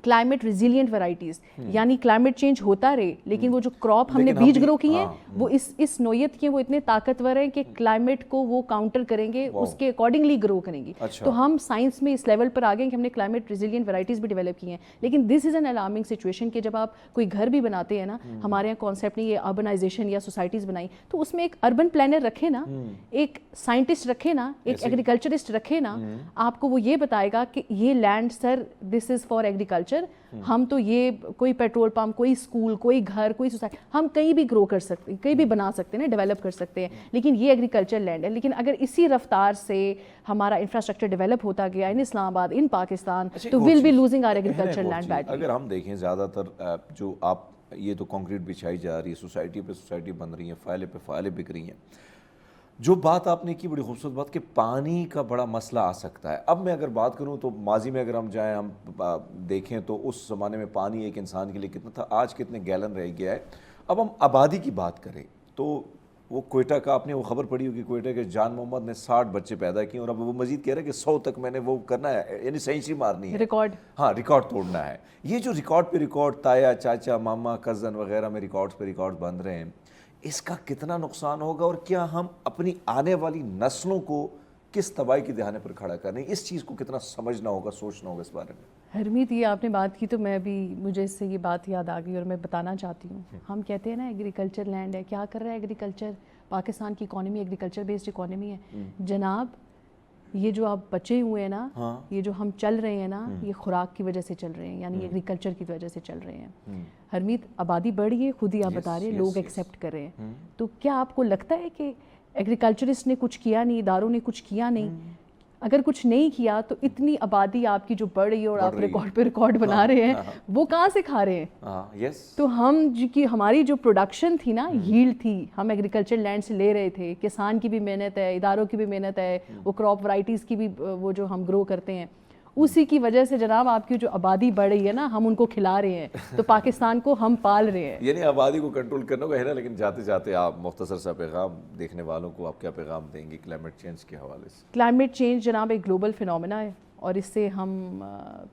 کلائمیٹ ریزیلینٹ ورائٹیز. یعنی کلائمیٹ چینج ہوتا رہے لیکن وہ جو کراپ ہم نے بیج گرو کی ہیں وہ اس نوعیت کی, وہ اتنے طاقتور ہیں کہ کلائمیٹ کو وہ کاؤنٹر کریں گے, اس کے اکارڈنگلی گرو کریں گی. تو ہم سائنس میں اس لیول پر آ گئے کہ ہم نے کلائمیٹ ریزیلینٹ ورائٹیز بھی ڈیولپ کی ہیں. لیکن دس از این الارمنگ سچویشن کہ جب آپ کوئی گھر بھی بناتے ہیں نا, ہمارے یہاں کانسیپٹ نہیں, یہ اربنائزیشن یا سوسائٹیز بنائی, تو اس میں ایک اربن پلانر رکھے نا, ایک سائنٹسٹ رکھے نا, ایک ایگریکلچرسٹ رکھے نا, آپ کو وہ یہ بتائے گا کہ یہ land sir this is for agriculture, agriculture, ہم تو یہ کوئی پیٹرول پمپ, کوئی اسکول, کوئی گھر, کوئی سوسائٹی, ہم کہیں بھی گرو کر سکتے ہیں, کہیں بھی بنا سکتے ہیں نا, ڈیولپ کر سکتے ہیں, لیکن یہ ایگریکلچر لینڈ ہے. لیکن اگر اسی رفتار سے ہمارا انفراسٹرکچر ڈیولپ ہوتا گیا ان اسلام آباد, ان پاکستان, تو will be losing our agriculture land badly. اگر ہم دیکھیں زیادہ تر جو آپ یہ تو کنکریٹ بچھائی جا رہی ہے, سوسائٹی پہ سوسائٹی بن رہی ہیں, فائلیں پہ فائلیں بک رہی ہیں. جو بات آپ نے کی بڑی خوبصورت بات کہ پانی کا بڑا مسئلہ آ سکتا ہے. اب میں اگر بات کروں تو ماضی میں اگر ہم جائیں, ہم دیکھیں تو اس زمانے میں پانی ایک انسان کے لیے کتنا تھا, آج کتنے گیلن رہ گیا ہے. اب ہم آبادی کی بات کریں تو وہ کوئٹہ کا, آپ نے وہ خبر پڑھی ہوگی کوئٹہ کے جان محمد نے 60 بچے پیدا کیے, اور اب وہ مزید کہہ رہے ہیں کہ 100 تک میں نے وہ کرنا ہے, یعنی سینچری مارنی ہے, ریکارڈ, ہاں ریکارڈ توڑنا ہے. یہ جو ریکارڈ پہ ریکارڈ, تایا, چاچا, ماما, کزن وغیرہ میں ریکارڈ پہ ریکارڈ بن رہے ہیں, اس کا کتنا نقصان ہوگا, اور کیا ہم اپنی آنے والی نسلوں کو کس تباہی کے دہانے پر کھڑا کریں, اس چیز کو کتنا سمجھنا ہوگا, سوچنا ہوگا اس بارے میں. حرمیت یہ آپ نے بات کی تو میں بھی, مجھے اس سے یہ بات یاد آ گئی اور میں بتانا چاہتی ہوں. ہم کہتے ہیں نا ایگریکلچر لینڈ ہے, کیا کر رہا ہے ایگریکلچر, پاکستان کی اکانومی ایگریکلچر بیسڈ اکانومی ہے جناب. یہ جو آپ بچے ہوئے ہیں نا, یہ جو ہم چل رہے ہیں نا, یہ خوراک کی وجہ سے چل رہے ہیں, یعنی ایگریکلچر کی وجہ سے چل رہے ہیں. حرمیت آبادی بڑھ گئی ہے, خود ہی آپ بتا رہے ہیں, لوگ ایکسیپٹ کر رہے ہیں. تو کیا آپ کو لگتا ہے کہ ایگریکلچرسٹ نے کچھ کیا نہیں, اداروں نے کچھ کیا نہیں؟ اگر کچھ نہیں کیا تو اتنی آبادی آپ کی جو بڑھ رہی ہے اور آپ ریکارڈ پہ ریکارڈ بنا رہے ہیں, وہ کہاں سے کھا رہے ہیں؟ تو ہم ہماری جو پروڈکشن تھی نا, ییلڈ تھی, ہم ایگریکلچر لینڈ سے لے رہے تھے. کسان کی بھی محنت ہے, اداروں کی بھی محنت ہے, وہ کراپ ورائٹیز کی بھی وہ جو ہم گرو کرتے ہیں, اسی کی وجہ سے جناب آپ کی جو آبادی بڑھ رہی ہے نا, ہم ان کو کھلا رہے ہیں, تو پاکستان کو ہم پال رہے ہیں. یعنی آبادی کو کنٹرول کرنا ہوگا, ہے نا. لیکن جاتے جاتے آپ مختصر سا پیغام دیکھنے والوں کو آپ کیا پیغام دیں گے کلائمیٹ چینج کے حوالے سے؟ کلائمیٹ چینج جناب ایک گلوبل فینومینا ہے, اور اس سے ہم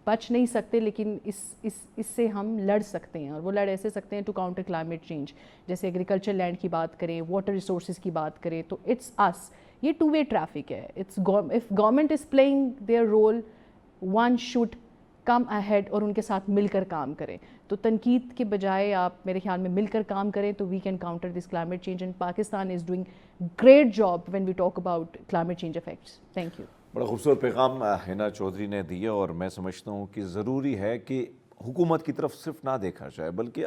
بچ نہیں سکتے, لیکن اس سے ہم لڑ سکتے ہیں, اور وہ لڑ ایسے سکتے ہیں ٹو کاؤنٹر کلائمیٹ چینج. جیسے ایگریکلچر لینڈ کی بات کریں, واٹر ریسورسز کی بات کریں, تو اٹس اس, یہ ٹو وے ٹریفک ہے. It's if government is playing their role, one should come ahead اور ان کے ساتھ مل کر کام کریں. تو تنقید کے بجائے آپ میرے خیال میں مل کر کام کریں تو we can counter this climate change, and Pakistan is doing great job when we talk about climate change effects. Thank you. بڑا خوبصورت پیغام حنا چودھری نے دیا, اور میں سمجھتا ہوں کہ ضروری ہے کہ حکومت کی طرف صرف نہ دیکھا جائے, بلکہ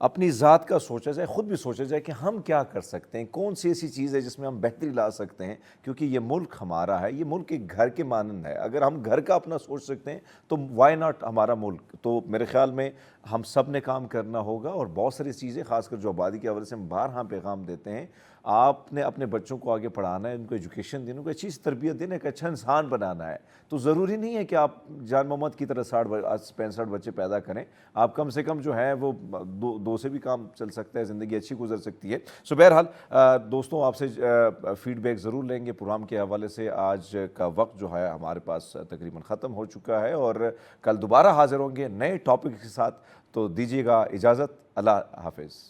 اپنی ذات کا سوچا جائے, خود بھی سوچا جائے کہ ہم کیا کر سکتے ہیں, کون سی ایسی چیز ہے جس میں ہم بہتری لا سکتے ہیں. کیونکہ یہ ملک ہمارا ہے, یہ ملک ایک گھر کے مانند ہے. اگر ہم گھر کا اپنا سوچ سکتے ہیں تو وائی ناٹ ہمارا ملک. تو میرے خیال میں ہم سب نے کام کرنا ہوگا, اور بہت ساری چیزیں خاص کر جو آبادی کے حوالے سے ہم بارہا پیغام دیتے ہیں, آپ نے اپنے بچوں کو آگے پڑھانا ہے, ان کو ایجوکیشن دینا, ان کو اچھی تربیت دینا, ایک اچھا انسان بنانا ہے. تو ضروری نہیں ہے کہ آپ جان محمد کی طرح 65 بچے پیدا کریں, آپ کم سے کم جو ہے وہ دو سے بھی کام چل سکتا ہے, زندگی اچھی گزر سکتی ہے. سو بہرحال دوستوں, آپ سے فیڈ بیک ضرور لیں گے پروگرام کے حوالے سے. آج کا وقت جو ہے ہمارے پاس تقریباً ختم ہو چکا ہے, اور کل دوبارہ حاضر ہوں گے نئے ٹاپک کے ساتھ. تو دیجیے گا اجازت, اللہ حافظ.